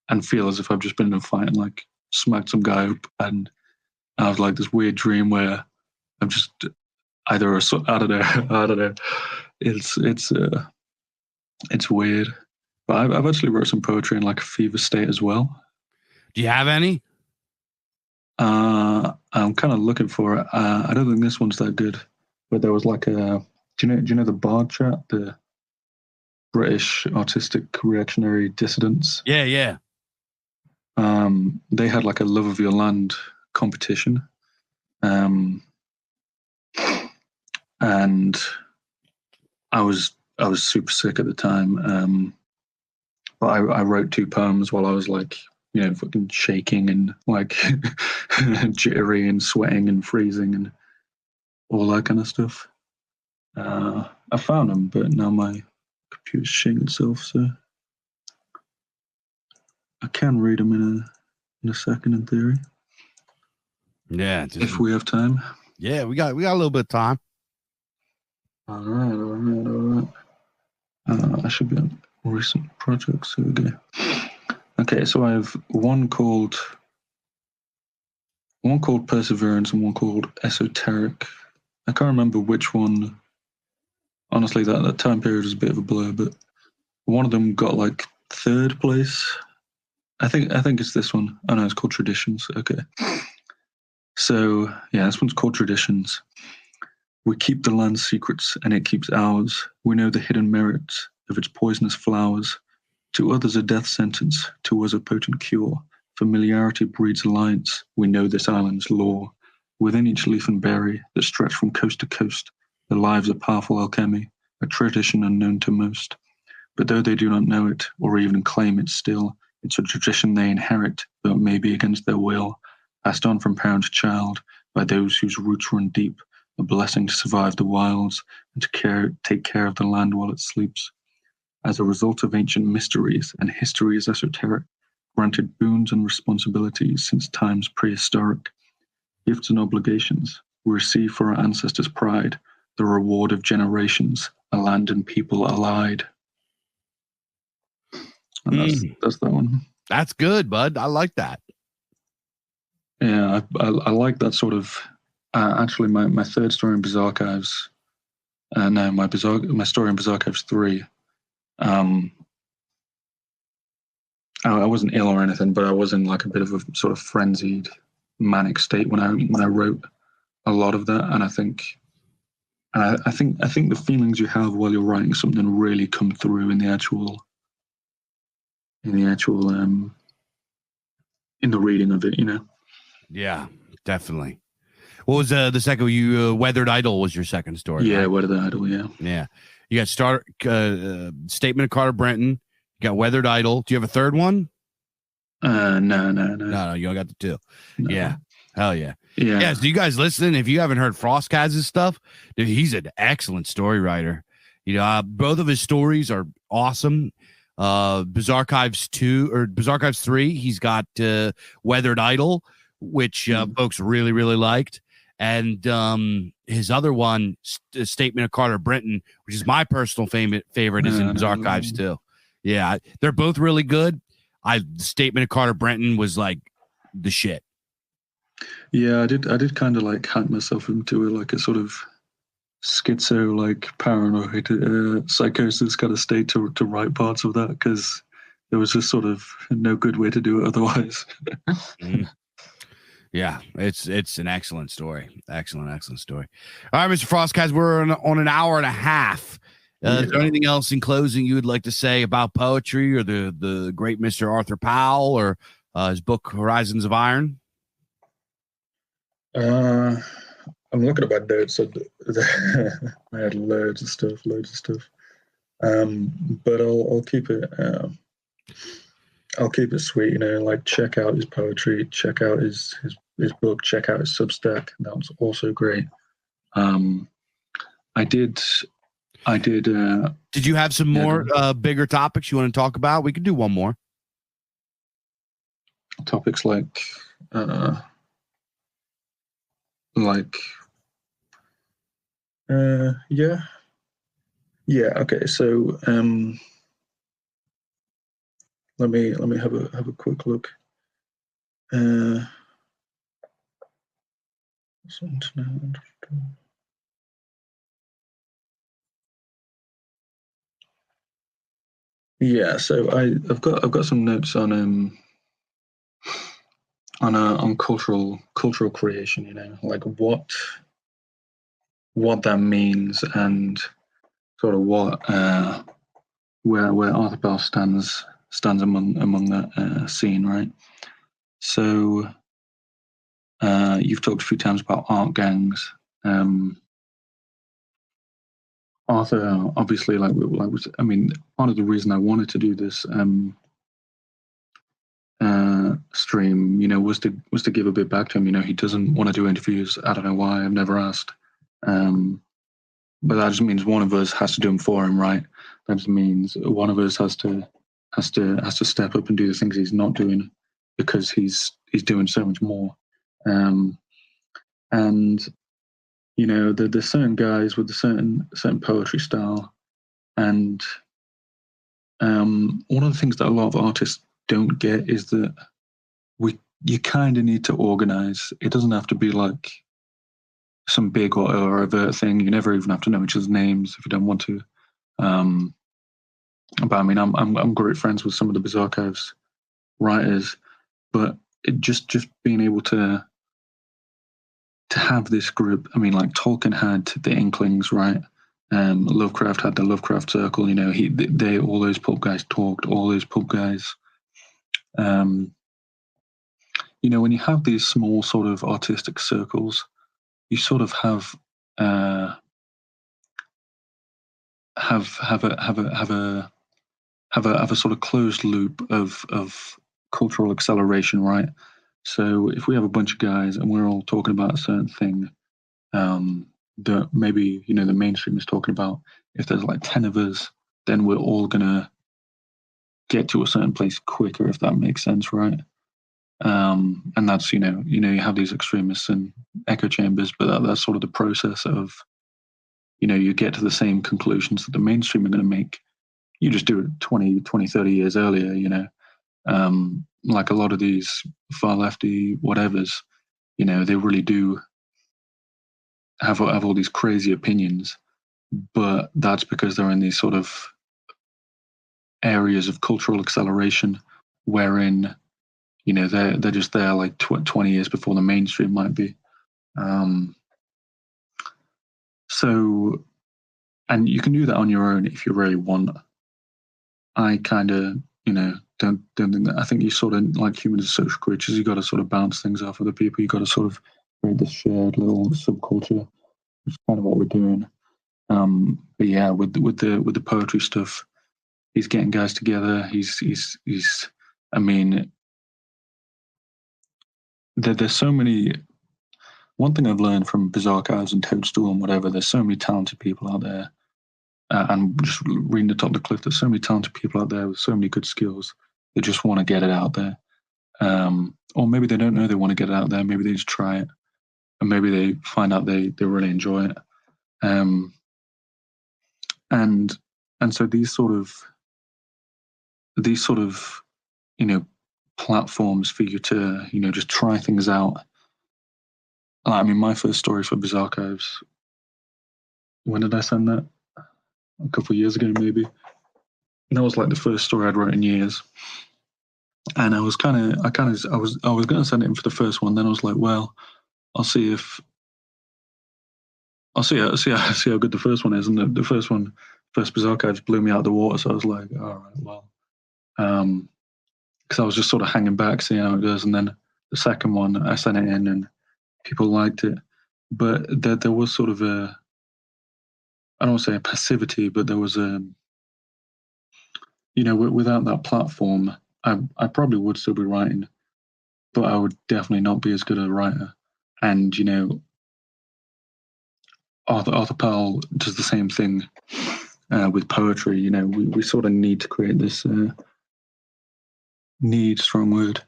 and feel as if I've just been in a fight and like smacked some guy up, and I have like this weird dream where I'm just I don't know. It's weird. But I've actually wrote some poetry in like a fever state as well. Do you have any? I'm kind of looking for it. I don't think this one's that good, but there was like a. Do you know the Bard chat, the British artistic reactionary dissidents? Yeah. They had like a Love of Your Land competition, and I was super sick at the time. But I wrote 2 poems while I was like, fucking shaking and like jittery and sweating and freezing and all that kind of stuff. I found them, but now my computer's shaking itself, so I can read them in a second in theory. Yeah, if we have time. Yeah, we got a little bit of time. All right. I should be on recent projects. Here we go. Okay, so I have one called Perseverance and one called Esoteric. I can't remember which one. Honestly, that time period was a bit of a blur, but one of them got like 3rd place. I think it's this one. Oh no, it's called Traditions. Okay. So yeah, this one's called Traditions. We keep the land's secrets, and it keeps ours. We know the hidden merits of its poisonous flowers. To others a death sentence, to us a potent cure. Familiarity breeds alliance. We know this island's lore. Within each leaf and berry that stretch from coast to coast, their lives are powerful alchemy, a tradition unknown to most. But though they do not know it, or even claim it still, it's a tradition they inherit, though it may be against their will, passed on from parent to child by those whose roots run deep, a blessing to survive the wilds and to take care of the land while it sleeps. As a result of ancient mysteries and histories esoteric, granted boons and responsibilities since times prehistoric, gifts and obligations, we receive for our ancestors' pride, the reward of generations, a land and people allied. And that's that one. That's good, bud. I like that. Yeah, I like that sort of. Actually, my third story in Bizarre Archives. No, my story in Bizarre Archives 3. I wasn't ill or anything, but I was in like a bit of a sort of frenzied, manic state when I wrote a lot of that, and I think the feelings you have while you're writing something really come through in the reading of it, you know. Yeah, definitely. What was the second one? You Weathered Idol was your second story. Yeah, right? Weathered Idol, yeah. Yeah. You got Statement of Carter Brenton. You got Weathered Idol. Do you have a third one? No. No, you only got the two. No. Yeah. Hell yeah. Yeah. Yeah. So you guys listen, if you haven't heard Froskaz's stuff, dude, he's an excellent story writer. You know, both of his stories are awesome. Bizarre Archives 2 or Bizarre Archives 3, he's got Weathered Idol, which folks really, really liked. And his other one, Statement of Carter Brenton, which is my personal favorite, is in Bizarre Archives 2. Yeah, they're both really good. Statement of Carter Brenton was like the shit. Yeah, I did kind of like hack myself into like a sort of schizo, like paranoid psychosis kind of state to write parts of that, because there was just sort of no good way to do it otherwise. Yeah, it's an excellent story. Excellent story. All right, Mr. Froskaz, we're on an hour and a half. Is there anything else in closing you would like to say about poetry or the great Mr. Arthur Powell or his book Horizons of Iron? I'm looking at my notes. I had loads of stuff. But I'll keep it. I'll keep it sweet. You know, like check out his poetry, check out his book, check out his Substack. That was also great. I did. Did you have some more bigger topics you want to talk about? We could do one more. Topics like. Yeah. Okay. So let me have a quick look. Yeah. So I've got some notes on cultural creation. You know, like what that means and sort of what where Arthur Powell stands among that scene, right? So you've talked a few times about art gangs. Arthur, obviously, I mean, part of the reason I wanted to do this stream, you know, was to give a bit back to him. You know, he doesn't want to do interviews. I don't know why. I've never asked. But that just means one of us has to do them for him, right? That just means one of us has to step up and do the things he's not doing because he's doing so much more. And you know, there's certain guys with a certain poetry style, and one of the things that a lot of artists don't get is that you kind of need to organize. It doesn't have to be like some big or overt thing. You never even have to know each other's names if you don't want to. But I mean, I'm great friends with some of the Bizarre Archives writers, but just being able to to have this group. I mean, like Tolkien had the Inklings, right? Lovecraft had the Lovecraft Circle. You know, they all those pulp guys talked. All those pulp guys. You know, when you have these small sort of artistic circles, you sort of have a sort of closed loop of cultural acceleration, right? So if we have a bunch of guys and we're all talking about a certain thing, that maybe, you know, the mainstream is talking about, if there's like 10 of us, then we're all gonna get to a certain place quicker, if that makes sense, right? And that's, you know, you have these extremists and echo chambers, but that's sort of the process of, you know, you get to the same conclusions that the mainstream are going to make. You just do it 20, 30 years earlier, you know. Like a lot of these far lefty whatevers, you know, they really do have all these crazy opinions, but that's because they're in these sort of areas of cultural acceleration wherein, you know, they're just there like 20 years before the mainstream might be. So, and you can do that on your own if you really want. I kind of, you know, don't think that. I think you sort of, like humans are social creatures, you got to sort of bounce things off other people. You got to sort of create this shared little subculture, which is kind of what we're doing. But yeah, with the poetry stuff, he's getting guys together. He's I mean, there's so many. One thing I've learned from Bizarre Archives and Toadstool and whatever, there's so many talented people out there. And just reading Atop the Cliff, there's so many talented people out there with so many good skills. They just want to get it out there. Or maybe they don't know they want to get it out there. Maybe they just try it. And maybe they find out they really enjoy it. And so these sort of, you know, platforms for you to, you know, just try things out. I mean, my first story for Bizarre Archives, when did I send that? A couple of years ago, maybe. And that was like the first story I'd wrote in years. And I was going to send it in for the first one. Then I was like, well, I'll see how good the first one is. And the first Bizarre Archives blew me out of the water. So I was like, all right, well, because I was just sort of hanging back, seeing how it goes. And then the second one, I sent it in, and people liked it. But there was sort of a, I don't want to say a passivity, but there was a, you know, without that platform, I probably would still be writing, but I would definitely not be as good a writer. And, you know, Arthur Powell does the same thing with poetry. You know, we sort of need to create this, strong word.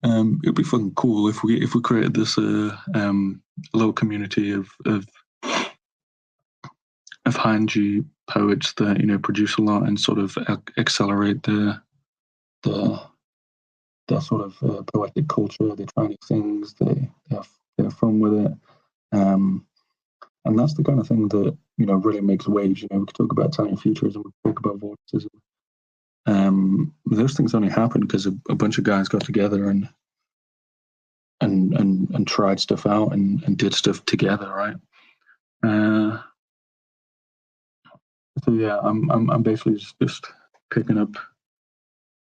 It'd be fucking cool if we created this little community of high-energy poets that, you know, produce a lot and sort of accelerate the sort of poetic culture. They try new things. They have fun with it, and that's the kind of thing that, you know, really makes waves. You know, we could talk about Italian futurism, we could talk about vorticism. Those things only happen because a bunch of guys got together and tried stuff out and did stuff together, right? So yeah, I'm basically just picking up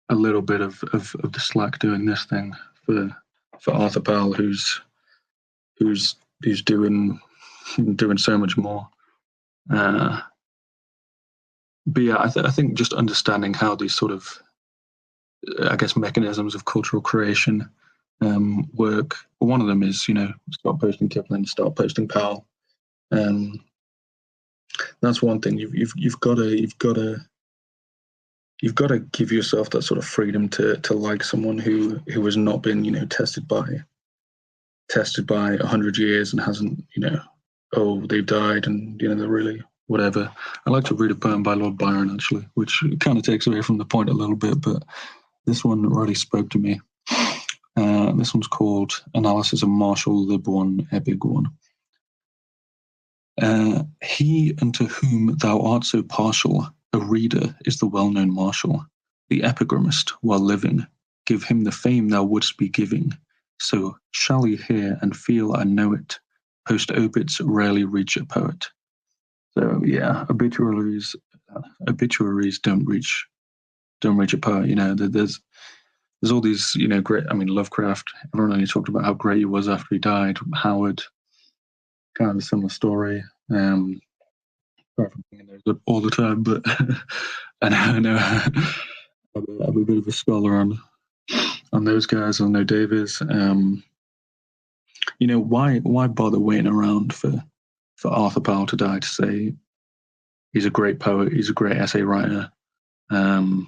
a little bit of the slack doing this thing for Arthur Powell, who's doing so much more. But yeah, I think just understanding how these sort of, I guess, mechanisms of cultural creation work. Well, one of them is, you know, start posting Kipling, start posting Powell. That's one thing. You've got to give yourself that sort of freedom to like someone who has not been, you know, tested by 100 years and hasn't, you know, oh, they've died and, you know, they're really whatever. I like to read a poem by Lord Byron, actually, which kind of takes away from the point a little bit, but this one really spoke to me. This one's called Analysis of Martial Lib 1, Epic 1. He unto whom thou art so partial, a reader, is the well-known marshal, the epigrammist, while living. Give him the fame thou wouldst be giving. So shall he hear and feel and know it, Post-obits rarely reach a poet. So yeah, obituaries don't reach a poet. You know, there's all these, you know, great. I mean, Lovecraft. Everyone only talked about how great he was after he died. Howard, kind of a similar story. Sorry for bringing those up all the time, but I know I'm a bit of a scholar on those guys. I know Davies. You know, why bother waiting around for Arthur Powell to die to say he's a great poet, he's a great essay writer, and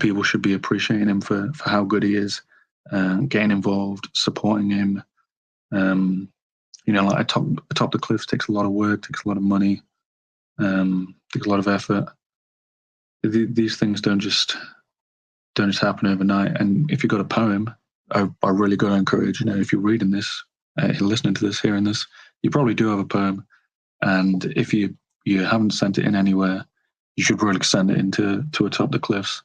people should be appreciating him for how good he is, getting involved, supporting him. You know, like Atop the Cliffs takes a lot of work, takes a lot of money, takes a lot of effort. These things don't just happen overnight. And if you've got a poem, I really got to encourage, you know, if you're reading this, listening to this, hearing this, you probably do have a poem. And if you haven't sent it in anywhere, you should really send it into Atop the Cliffs.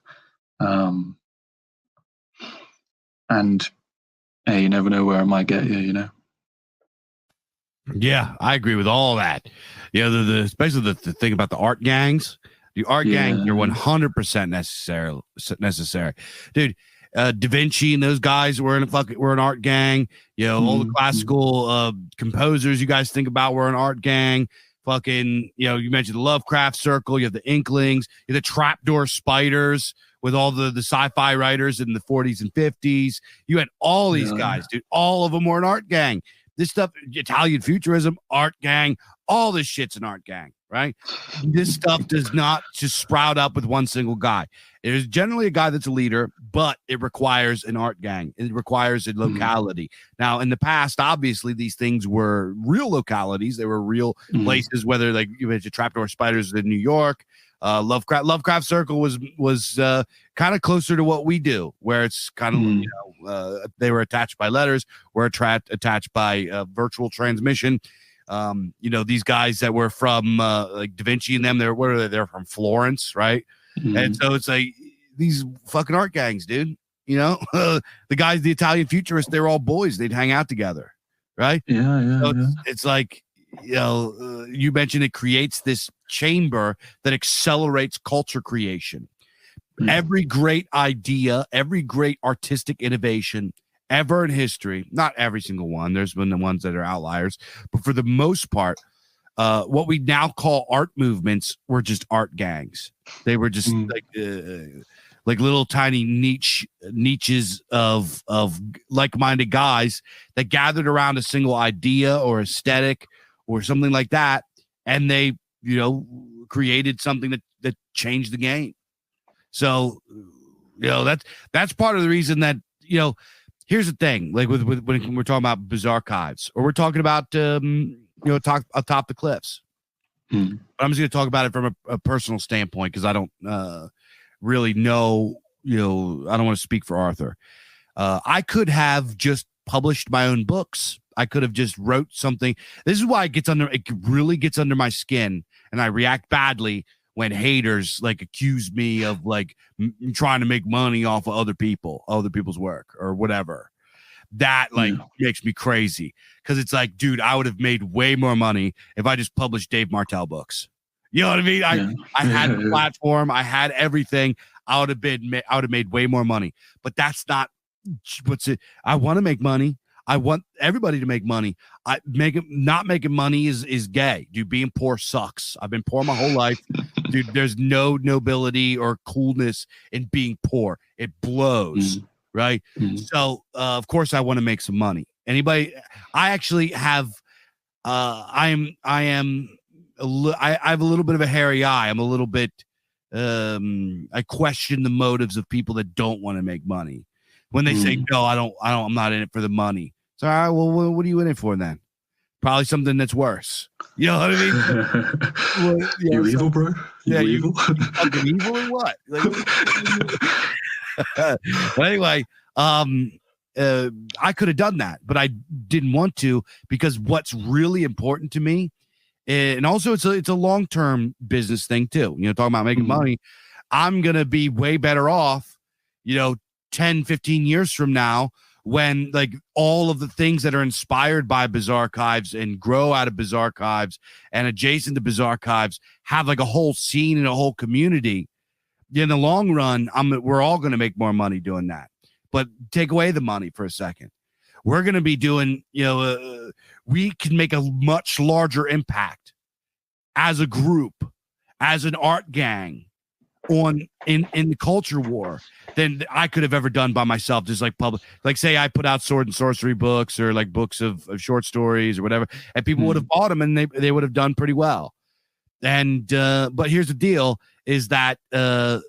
And hey, you never know where it might get you, you know. Yeah, I agree with all that. You know, the especially the thing about the art gangs. The art gangs are 100% necessary, dude. Da Vinci and those guys were an art gang. You know, all the classical composers you guys think about were an art gang. Fucking, you know, you mentioned the Lovecraft Circle. You have the Inklings. You have the Trapdoor Spiders with all the sci-fi writers in the 40s and 50s. You had all these guys, dude. All of them were an art gang. This stuff, Italian futurism, art gang, all this shit's an art gang, right? This stuff does not just sprout up with one single guy. It is generally a guy that's a leader, but it requires an art gang. It requires a locality. Now, in the past, obviously, these things were real localities. They were real places, whether like you mentioned Trapdoor Spiders in New York. Lovecraft Circle was kind of closer to what we do, where it's kind of you know, they were attached by letters, were attached by virtual transmission. You know, these guys that were from like Da Vinci and them, they're from Florence, right? And so it's like these fucking art gangs, dude. You know, the guys, the Italian futurists, they were all boys. They'd hang out together, right? So it's like, you know, you mentioned it creates this chamber that accelerates culture creation. Every great idea, every great artistic innovation ever in history, not every single one, there's been the ones that are outliers, but for the most part, what we now call art movements were just art gangs. They were just like little tiny niches of like-minded guys that gathered around a single idea or aesthetic or something like that, and they, you know, created something that changed the game. So, you know, that's part of the reason that, you know, here's the thing, like with when we're talking about bizarre archives, or we're talking about you know, Atop the Cliffs. But I'm just going to talk about it from a personal standpoint, because I don't really know, you know, I don't want to speak for Arthur. I could have just published my own books. I could have just wrote something. This is why it really gets under my skin, and I react badly when haters like accuse me of like trying to make money off of other people's work or whatever. That like makes me crazy, because it's like, dude, I would have made way more money if I just published Dave Martell books. You know what I mean? I had the platform, I had everything. I would have made way more money. But that's not what's it. I want to make money. I want everybody to make money. Not making money is gay. Dude, being poor sucks. I've been poor my whole life. Dude, there's no nobility or coolness in being poor. It blows. Right. So, of course, I want to make some money. I actually have, I have a little bit of a hairy eye. I'm a little bit, I question the motives of people that don't want to make money. When they say, no, I'm not in it for the money. So, all right, well, what are you in it for then? Probably something that's worse. You know what I mean? Well, you evil, bro? You evil? You fucking evil or what? Like, but anyway, I could have done that, but I didn't want to, because what's really important to me, and also it's a long-term business thing too. You know, talking about making money, I'm going to be way better off, you know, 10, 15 years from now when like all of the things that are inspired by Bizarchives and grow out of Bizarchives and adjacent to Bizarchives have like a whole scene and a whole community. In the long run, we're all going to make more money doing that. But take away the money for a second. We're going to be doing, we can make a much larger impact as a group, as an art gang in the culture war than I could have ever done by myself. Just like like say I put out sword and sorcery books or like books of short stories or whatever, and people would have bought them and they would have done pretty well. And but here's the deal: is that with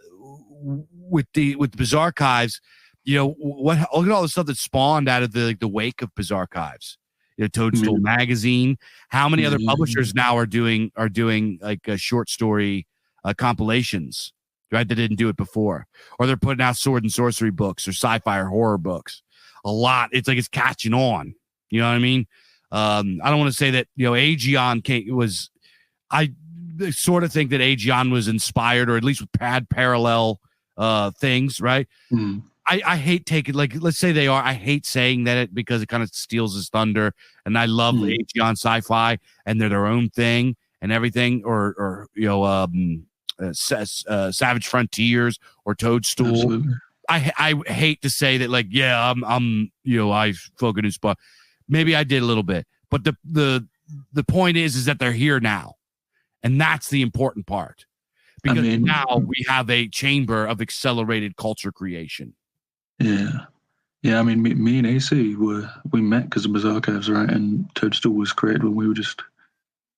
Bizarchives, look at all the stuff that spawned out of the wake of Bizarchives. Toadstool Magazine. How many other publishers now are doing like short story compilations, right? That didn't do it before, or they're putting out sword and sorcery books or sci-fi or horror books. A lot. It's like it's catching on. You know what I mean? I don't want to say that Aegeon was. I sort of think that Aegeon was inspired, or at least had parallel things, right? I hate taking, like, let's say they are. I hate saying that because it kind of steals his thunder. And I love Aegeon sci-fi, and they're their own thing and everything. Or Savage Frontiers or Toadstool. Absolutely. I hate to say that, like, yeah, I fucking inspired. Maybe I did a little bit, but the point is that they're here now. And that's the important part, because now we have a chamber of accelerated culture creation. Yeah. I mean, me and AC we met because of Bizarchives, right? And Toadstool was created when we were just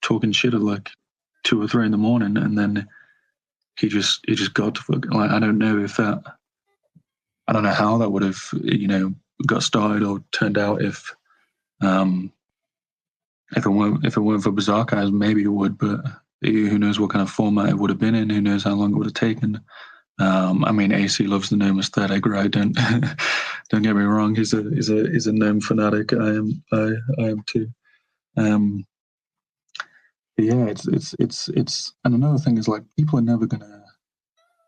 talking shit at like 2 or 3 in the morning, and then he just got to fucking, like, I don't know how that would have got started or turned out if it weren't for Bizarchives. Maybe it would, but who knows what kind of format it would have been in? Who knows how long it would have taken? I mean, AC loves the gnome aesthetic, right? Don't get me wrong. He's a gnome fanatic. I am too. Yeah, it's and another thing is, like, people are never gonna.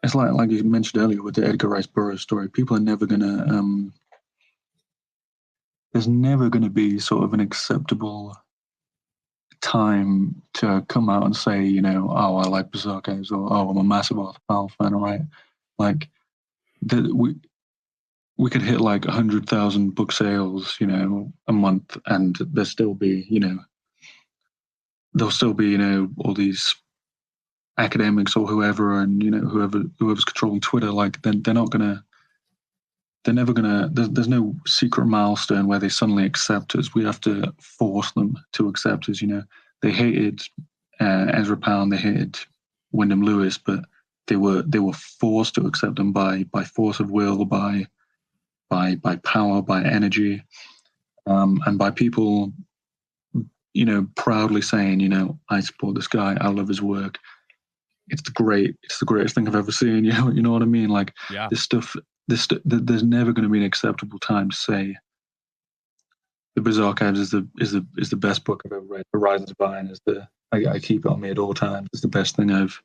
It's like you mentioned earlier with the Edgar Rice Burroughs story. People are never gonna. There's never gonna be sort of an acceptable time to come out and say, oh, I like Berserkers, or oh, I'm a massive Arthur Powell fan, right? Like, we could hit like 100,000 book sales, a month, and there'll still be, all these academics or whoever, and whoever's controlling Twitter, like, they're never gonna. There's no secret milestone where they suddenly accept us. We have to force them to accept us. They hated Ezra Pound, they hated Wyndham Lewis, but they were forced to accept them by force of will, by power, by energy, and by people, proudly saying, I support this guy, I love his work. It's the greatest thing I've ever seen. You know what I mean? Like, yeah. This stuff. There's never going to be an acceptable time to say the Bizarchives is the best book I've ever read. Horizons Vine is I keep it on me at all times. It's the best thing I've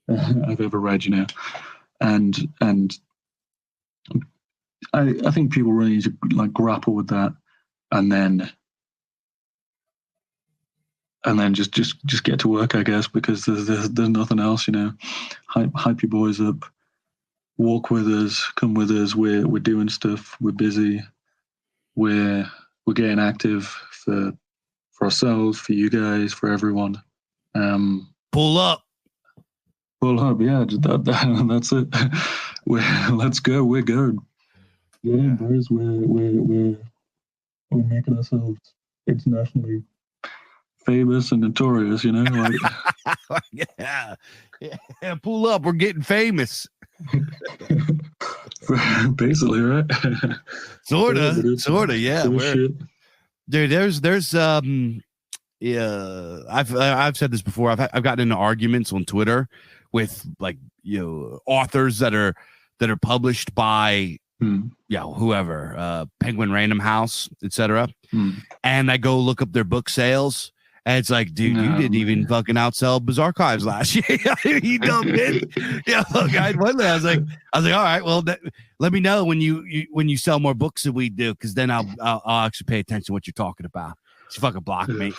ever read. And I think people really need to, like, grapple with that, and then just get to work, I guess, because there's nothing else. Hype your boys up. Walk with us, come with us. We're doing stuff. We're busy. We're getting active for ourselves, for you guys, for everyone. Pull up. Yeah, that's it. Let's go. We're good. Yeah, boys. We're making ourselves internationally famous and notorious. Like. yeah. Pull up. We're getting famous. Basically, right? sorta, yeah. Dude, there's I've said this before. I've gotten into arguments on Twitter with, like, authors that are published by whoever, Penguin Random House, etc. And I go look up their book sales, And it's like, dude, you didn't even fucking outsell Bizarre Archives last year. You dumb bitch. Yeah, look, I was like, all right, well, let me know when you sell more books than we do, because then I'll actually pay attention to what you're talking about. She fucking blocked me.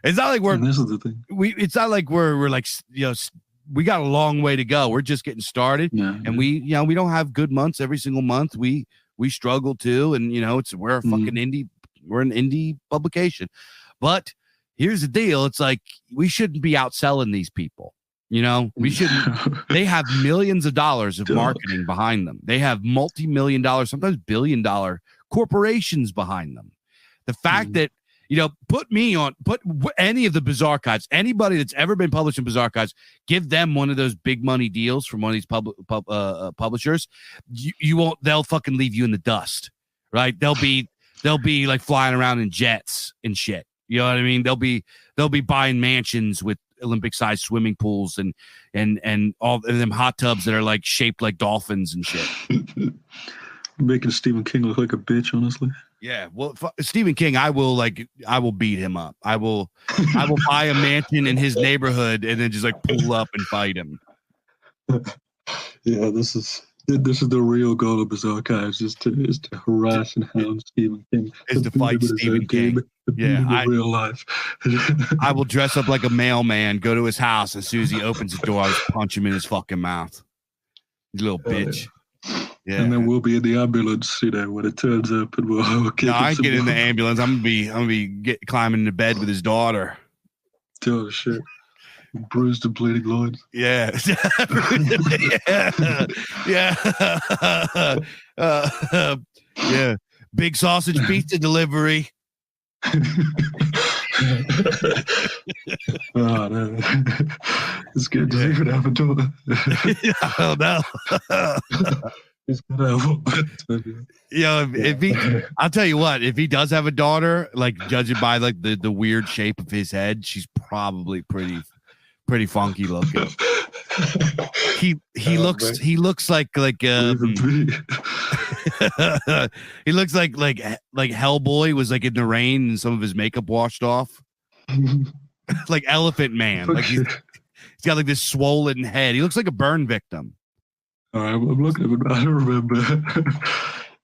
It's not like this is the thing. It's not like we're like, we got a long way to go. We're just getting started, and we don't have good months every single month. We struggle too, and we're a fucking indie. We're an indie publication, but here's the deal: it's like we shouldn't be outselling these people. We shouldn't. They have millions of dollars of marketing behind them. They have multi-million-dollar, sometimes billion-dollar corporations behind them. The fact that put any of the Bizarre Archives, anybody that's ever been published in Bizarre Archives, give them one of those big money deals from one of these publishers. You won't. They'll fucking leave you in the dust, right? They'll be like flying around in jets and shit. You know what I mean? They'll be buying mansions with Olympic-sized swimming pools and all of them hot tubs that are like shaped like dolphins and shit. Making Stephen King look like a bitch, honestly. Yeah, well, Stephen King, I will beat him up. I will buy a mansion in his neighborhood and then just like pull up and fight him. Yeah, this is the real goal of Bizarre Archives, is to harass and hound Stephen King. Is to fight Stephen King. Yeah, real life. I will dress up like a mailman, go to his house, as soon as he opens the door, I just punch him in his fucking mouth. You little bitch. Yeah. And then we'll be in the ambulance, when it turns up, and we'll kick. No, I ain't getting in the ambulance. I'm gonna be climbing into bed with his daughter. Oh shit! Bruised and bleeding loins. Yeah, yeah. Yeah. Big sausage pizza delivery. Oh no! It's good. Does he even have a daughter? I don't know. He's gonna have if he, I'll tell you what, if he does have a daughter, like judging by like the weird shape of his head, she's probably pretty funky looking. He looks like he looks like Hellboy was like in the rain and some of his makeup washed off. Like Elephant Man. Like he's got like this swollen head. He looks like a burn victim. All right, I'm looking at it. I don't remember.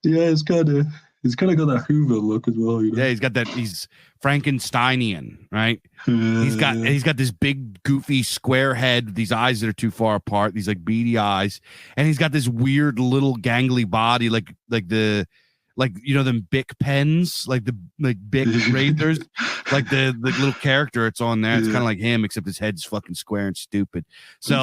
Yeah, he's kind of got that Hoover look as well. Yeah, he's got that. He's Frankensteinian, right? He's got this big, goofy, square head with these eyes that are too far apart. These like beady eyes, and he's got this weird little gangly body, like them Bic pens, like Bic razors, like the little character it's on there. It's kind of like him, except his head's fucking square and stupid. So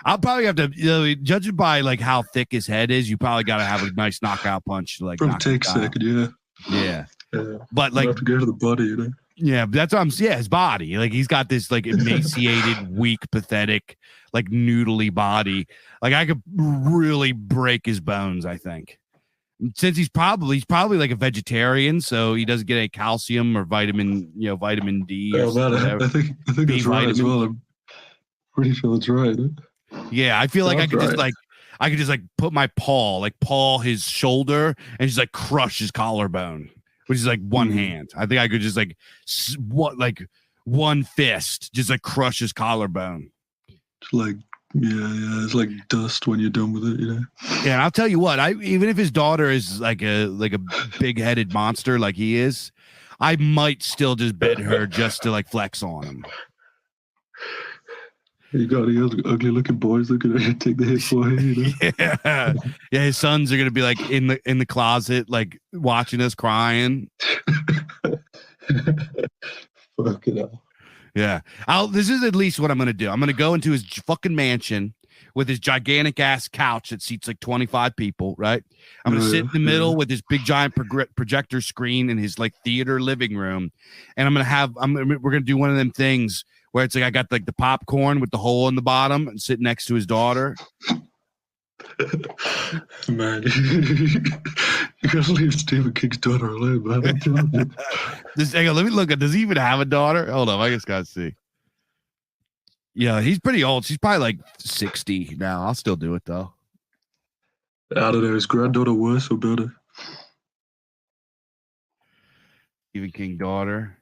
I'll probably have to, judging by like how thick his head is, you probably got to have a nice knockout punch to like. Probably take a second, yeah. But like, have to go to the body, Yeah, that's what I'm. Yeah, his body, like he's got this like emaciated, weak, pathetic, like noodly body. Like I could really break his bones. I think, since he's probably like a vegetarian, so he doesn't get any calcium or vitamin D. Or I think that's right as well. I'm pretty sure that's right. Yeah, I feel like I could just put my paw his shoulder and just like crush his collarbone, which is like one hand. I think I could just like one fist, just like crush his collarbone. It's like it's like dust when you're done with it, Yeah, and I'll tell you what, even if his daughter is like a big-headed monster like he is, I might still just bed her just to like flex on him. You got any ugly looking boys that could take the hit for him, Yeah, his sons are gonna be like in the closet, like watching us crying. Fuck it up. Yeah. This is at least what I'm gonna do. I'm gonna go into his fucking mansion with his gigantic ass couch that seats like 25 people, right? I'm gonna sit in the middle with this big giant projector screen in his like theater living room, and we're gonna do one of them things where it's like I got like the popcorn with the hole in the bottom and sit next to his daughter. Man, you gotta leave Stephen King's daughter alone, man. Hang on, let me look at. Does he even have a daughter? Hold on, I just gotta see. Yeah, he's pretty old. She's probably like 60 now. I'll still do it though. I don't know. His granddaughter worse or better? Stephen King daughter.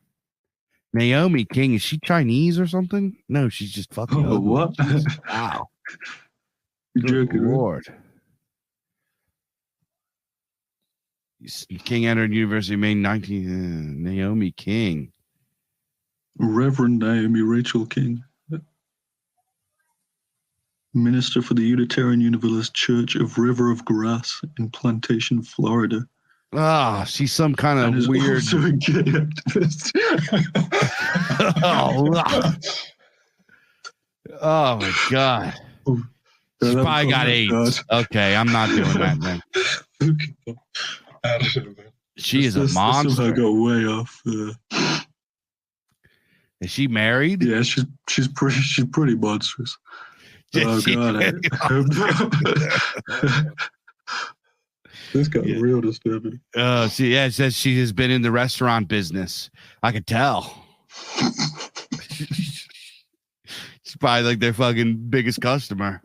Naomi King, is she Chinese or something? No, she's just fucking ugly. What? Jesus, wow. You're Good joking, right? Lord. King entered University of Maine 19. Naomi King. Reverend Naomi Rachel King, minister for the Unitarian Universalist Church of River of Grass in Plantation, Florida. Ah, she's some kind And of is weird. also a gay activist. Oh my God. She's probably got AIDS. Okay, I'm not doing that then. I don't know, man. She is a This somehow monster. got way off. Is she married? Yeah, she's pretty monstrous. Oh God! This got real disturbing. It says she has been in the restaurant business. I could tell. She's probably like their fucking biggest customer.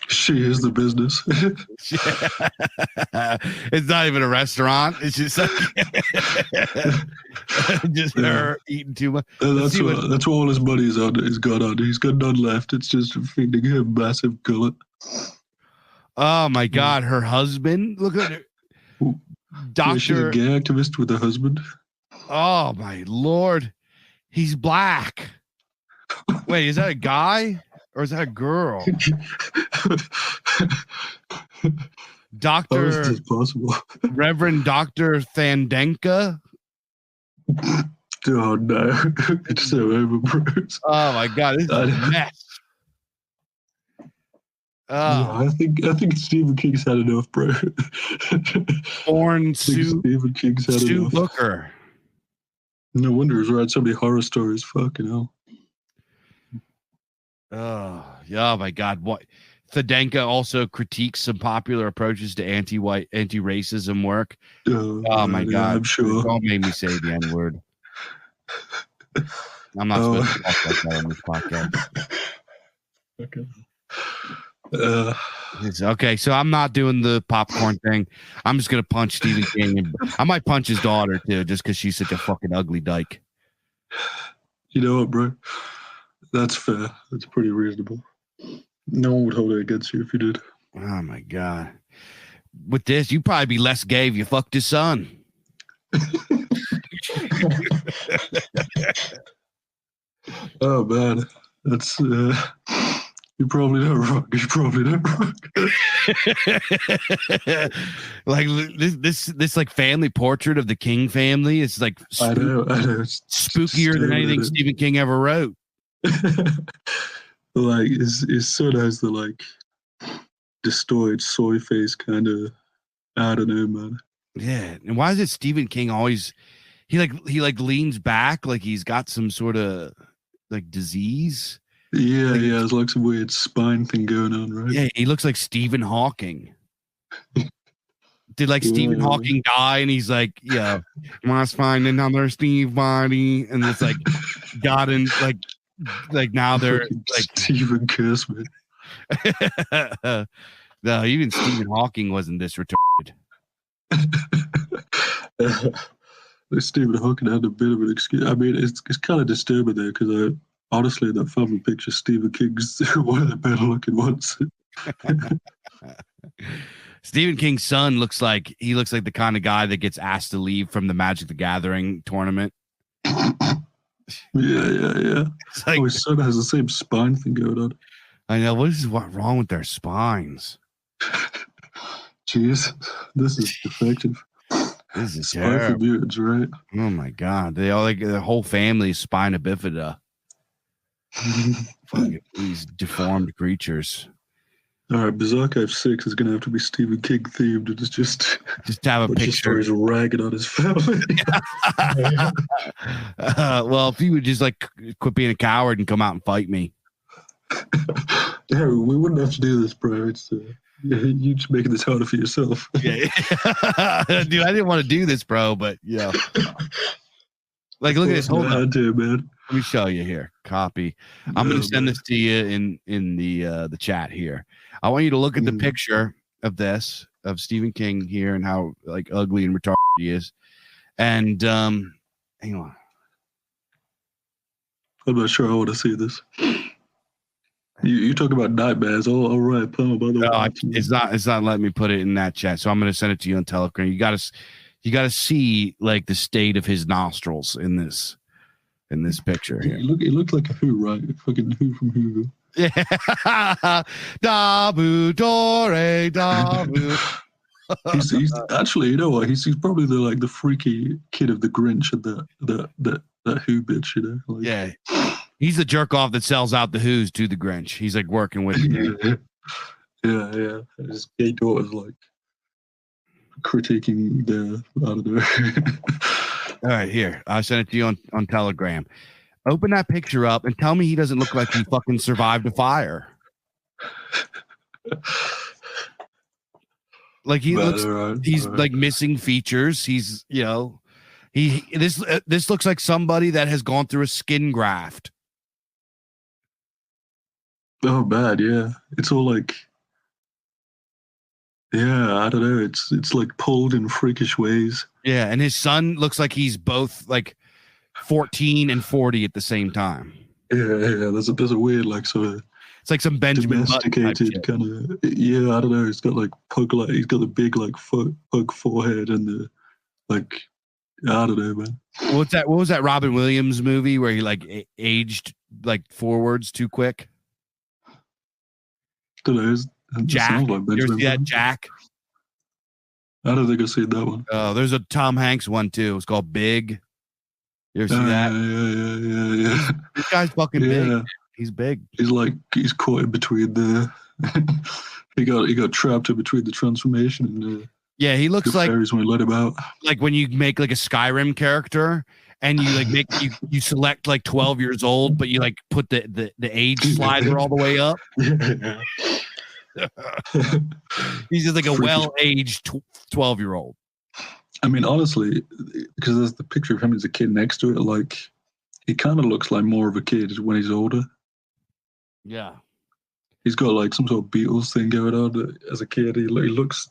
She is the business. It's not even a restaurant. It's just like just her eating too much. That's what all his money is on. He's got on. He's got none left. It's just feeding him massive gullet. Oh my God, her husband. Look at her. Doctor. She's a gay activist with a husband. Oh my Lord, he's black. Wait, is that a guy or is that a girl? Doctor. How is this possible? Reverend Dr. Thandenka. Oh no, it's so over, Bruce. Oh my God, this is a mess. Yeah, I think Stephen King's had enough, bro. Born Sue King's had Sue enough. Booker. No wonder he's writing so many horror stories. Fucking hell. Oh my God. What? Thandenka also critiques some popular approaches to anti-racism work. Oh my God. I'm sure. Don't make me say the N-word. I'm not supposed to talk like that on this podcast. Okay. Okay, so I'm not doing the popcorn thing. I'm just gonna punch Stephen King, and I might punch his daughter too, just because she's such a fucking ugly dyke. You know what, bro? That's fair. That's pretty reasonable. No one would hold it against you if you did. Oh my God! With this, you'd probably be less gay if you fucked his son. Oh man, that's. You're probably not wrong. Like this like family portrait of the King family is like I know. It's spookier than anything Stephen King ever wrote. Like his son has the like distorted soy face kind of. I don't know, man. Yeah, and why is it Stephen King always he leans back like he's got some sort of like disease? Yeah, it's like some weird spine thing going on, right? Yeah, he looks like Stephen Hawking. Did like Stephen Hawking die? And he's like, yeah, must find another Steve body, and it's like gotten like now they're like Stephen Cursman. No, even Stephen Hawking wasn't this retarded. Stephen Hawking had a bit of an excuse. I mean, it's kind of disturbing there because honestly, that family picture, Stephen King's one of the better looking ones. Stephen King's son looks like the kind of guy that gets asked to leave from the Magic the Gathering tournament. Yeah. It's like, his son has the same spine thing going on. I know. What is wrong with their spines? Jeez, this is defective. This is terrible. Mutants, right? Oh my God! They all the whole family is spina bifida. Fucking these deformed creatures. All right, Berserk 6 is going to have to be Stephen King themed. It's just have a picture. He's ragging on his family. Well, if you would just like quit being a coward and come out and fight me. Yeah, we wouldn't have to do this, bro. It's you just making this harder for yourself. Yeah. Dude, I didn't want to do this, bro, but yeah. Like, look at this. Hold on, man. Let me show you here. Copy. I'm going to send this to you in the chat here. I want you to look at the picture of this, of Stephen King here and how like ugly and retarded he is. And hang on. I'm not sure I want to see this. You talk about nightmares. All right, Paul. By the way, it's not letting me put it in that chat. So I'm going to send it to you on Telegram. You got to see like the state of his nostrils in this picture here. He looked like a Who, right? Fucking Who from Who. Yeah. Dabu Dore Dabu. he's actually, you know what? He's probably the freaky kid of the Grinch and that Who bitch, you know? Like, yeah. He's the jerk off that sells out the Who's to the Grinch. He's like working with yeah. His gay daughter's like critiquing I don't know. All right, here. I sent it to you on Telegram. Open that picture up and tell me he doesn't look like he fucking survived a fire. Like he's like missing features. He's, you know, this looks like somebody that has gone through a skin graft. Oh, bad, yeah. It's all like, yeah, I don't know. It's like pulled in freakish ways. Yeah, and his son looks like he's both like 14 and 40 at the same time. Yeah. There's a weird like sort of. It's like some Benjamin domesticated kind of. Yeah, I don't know. He's got like he's got the big like pug forehead and the like. I don't know, man. What was that Robin Williams movie where he like aged like forwards too quick? Don't know. Jack. You ever see that, Jack? I don't think I've seen that one. Oh, there's a Tom Hanks one too. It's called Big. You ever see that? Yeah. This guy's fucking big. He's big. He's caught in between the. he got trapped in between the transformation and the. Yeah, he looks like fairies when we let him out. Like when you make like a Skyrim character and you like you select like 12 years old, but you like put the age slider all the way up. Yeah. He's just like a well-aged 12-year-old. I mean, honestly, because there's the picture of him as a kid next to it, like he kind of looks like more of a kid when he's older. Yeah. He's got like some sort of Beatles thing going on as a kid. He looks.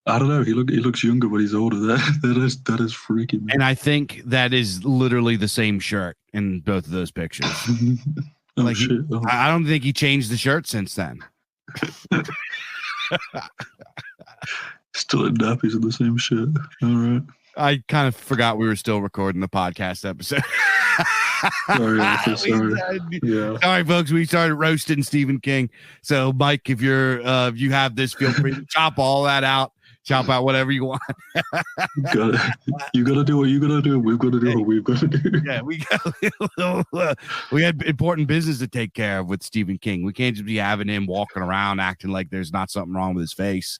I don't know. He looks younger when he's older. That is freaky, man. And I think that is literally the same shirt in both of those pictures. Oh, shit. I don't think he changed the shirt since then. Still in nappies in the same shit. All right. I kind of forgot we were still recording the podcast episode. Sorry. Yeah. All right, folks. We started roasting Stephen King. So, Mike, if you have this, feel free to chop all that out. Chop out whatever you want. You gotta do what you gotta do. We've got to do what we've got to do. Yeah, we had important business to take care of with Stephen King. We can't just be having him walking around acting like there's not something wrong with his face.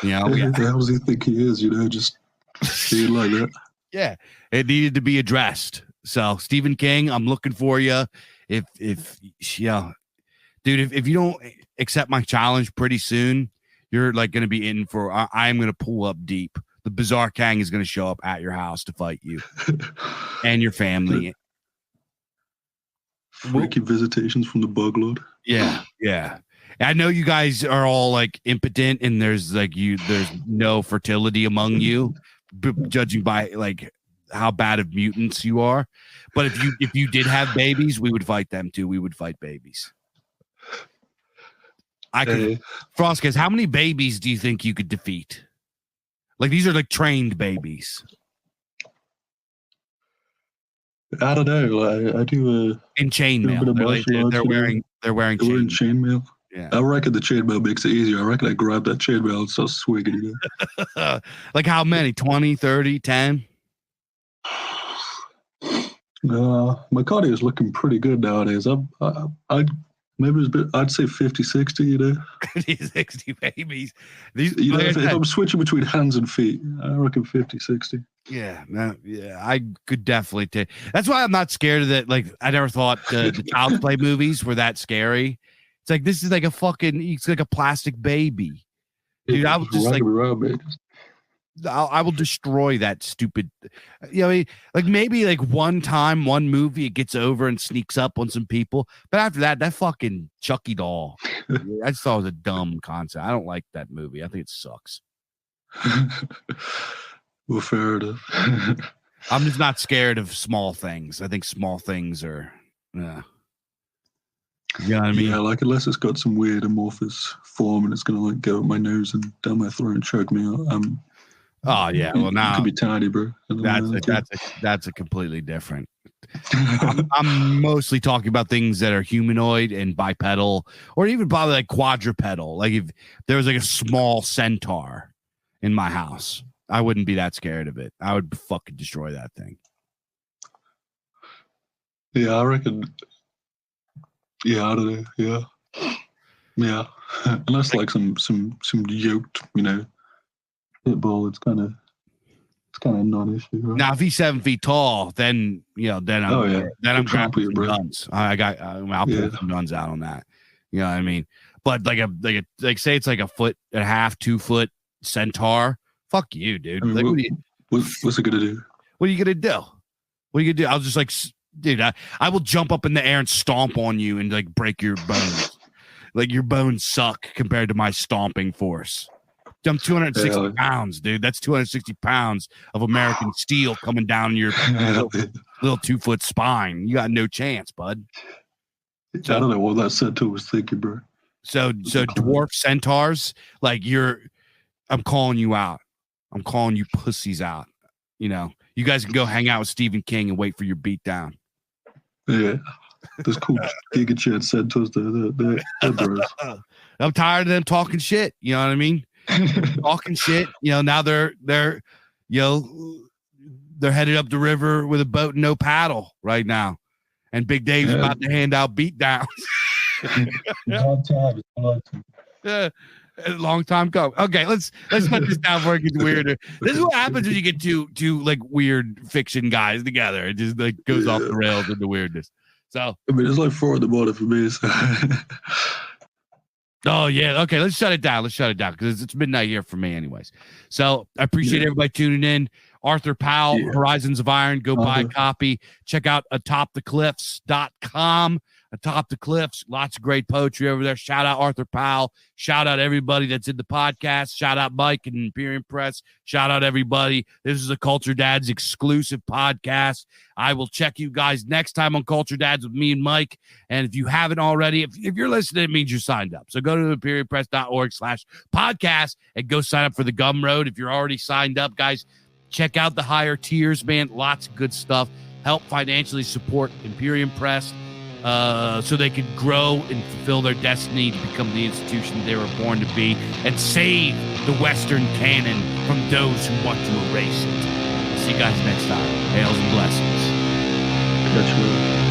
You know, how does he think he is? You know, just being like that. Yeah, it needed to be addressed. So, Stephen King, I'm looking for you. If yeah, dude, if you don't accept my challenge pretty soon, you're like going to be in for. I'm going to pull up deep. The Bizarre Kang is going to show up at your house to fight you and your family. Freaky visitations from the Bug Lord. Yeah. I know you guys are all like impotent, and there's no fertility among you, judging by like how bad of mutants you are. But if you did have babies, we would fight them too. We would fight babies. Froskaz, how many babies do you think you could defeat? Like these are like trained babies. I don't know. I do in chainmail. They're wearing chainmail. Yeah. I reckon the chainmail makes it easier. I reckon I grab that chainmail and start swinging. You know? Like how many? 20, 30, 10? My cardio is looking pretty good nowadays. I'd say 50, 60, you know. 50, 60 babies. These, you know, if I'm switching between hands and feet, I reckon 50, 60. Yeah, I could definitely take. That's why I'm not scared of that. Like, I never thought the Child's Play movies were that scary. It's like, this is like it's like a plastic baby. Dude, I was just like, I will destroy that stupid, like maybe like one time, one movie, it gets over and sneaks up on some people. But after that fucking Chucky doll, I just thought it was a dumb concept. I don't like that movie. I think it sucks. Well, fair enough. I'm just not scared of small things. I think small things are, you know what I mean? Yeah, like unless it's got some weird amorphous form and it's gonna like go up my nose and down my throat and choke me out. Oh yeah, well now it could be tiny, bro. That's a completely different. I'm mostly talking about things that are humanoid and bipedal, or even probably like quadrupedal. Like if there was like a small centaur in my house, I wouldn't be that scared of it. I would fucking destroy that thing. Yeah, I reckon. Yeah, I don't know. Yeah. Unless like some yoked, pit bull, it's kind of non-issue. Right? Now, if he's 7 feet tall, then I'm grabbing guns. I'll pull some guns out on that. You know what I mean? But like say it's like a foot and a half, 2 foot centaur. Fuck you, dude. I mean, what's it gonna do? What are you gonna do? I'll just like, dude, I will jump up in the air and stomp on you and like break your bones. Like your bones suck compared to my stomping force. I'm 260 pounds, dude. That's 260 pounds of American steel coming down your little 2 foot spine. You got no chance, bud. I don't know what that centaur was thinking, bro. So dwarf centaurs, like I'm calling you out. I'm calling you pussies out. You guys can go hang out with Stephen King and wait for your beat down. Yeah. There's cool Giga Chad centaurs there. They're bros. I'm tired of them talking shit. You know what I mean? Talking shit. Now they're headed up the river with a boat and no paddle right now. And Big Dave's about to hand out beat downs. Long time. Yeah. A long time go. Okay, let's put this down before it gets weirder. This is what happens when you get two like weird fiction guys together. It just like goes off the rails into weirdness. So I mean, it's like 4 a.m. for me. So. Oh yeah, okay. Let's shut it down because it's midnight here for me, anyways. So I appreciate everybody tuning in. Arthur Powell, Horizons of Iron. Go buy a copy. Check out atopthecliffs.com. Atop the Cliffs, lots of great poetry over there. Shout out Arthur Powell. Shout out everybody that's in the podcast. Shout out Mike and Imperium Press. Shout out everybody. This is a Culture Dads exclusive podcast. I will check you guys next time on Culture Dads with me and Mike. And if you haven't already, if you're listening, it means you're signed up. So go to imperiumpress.org/podcast and go sign up for the Gumroad. If you're already signed up, guys, check out the higher tiers, man. Lots of good stuff. Help financially support Imperium Press. So they could grow and fulfill their destiny to become the institution they were born to be and save the Western canon from those who want to erase it. See you guys next time. Hails and blessings. I got you.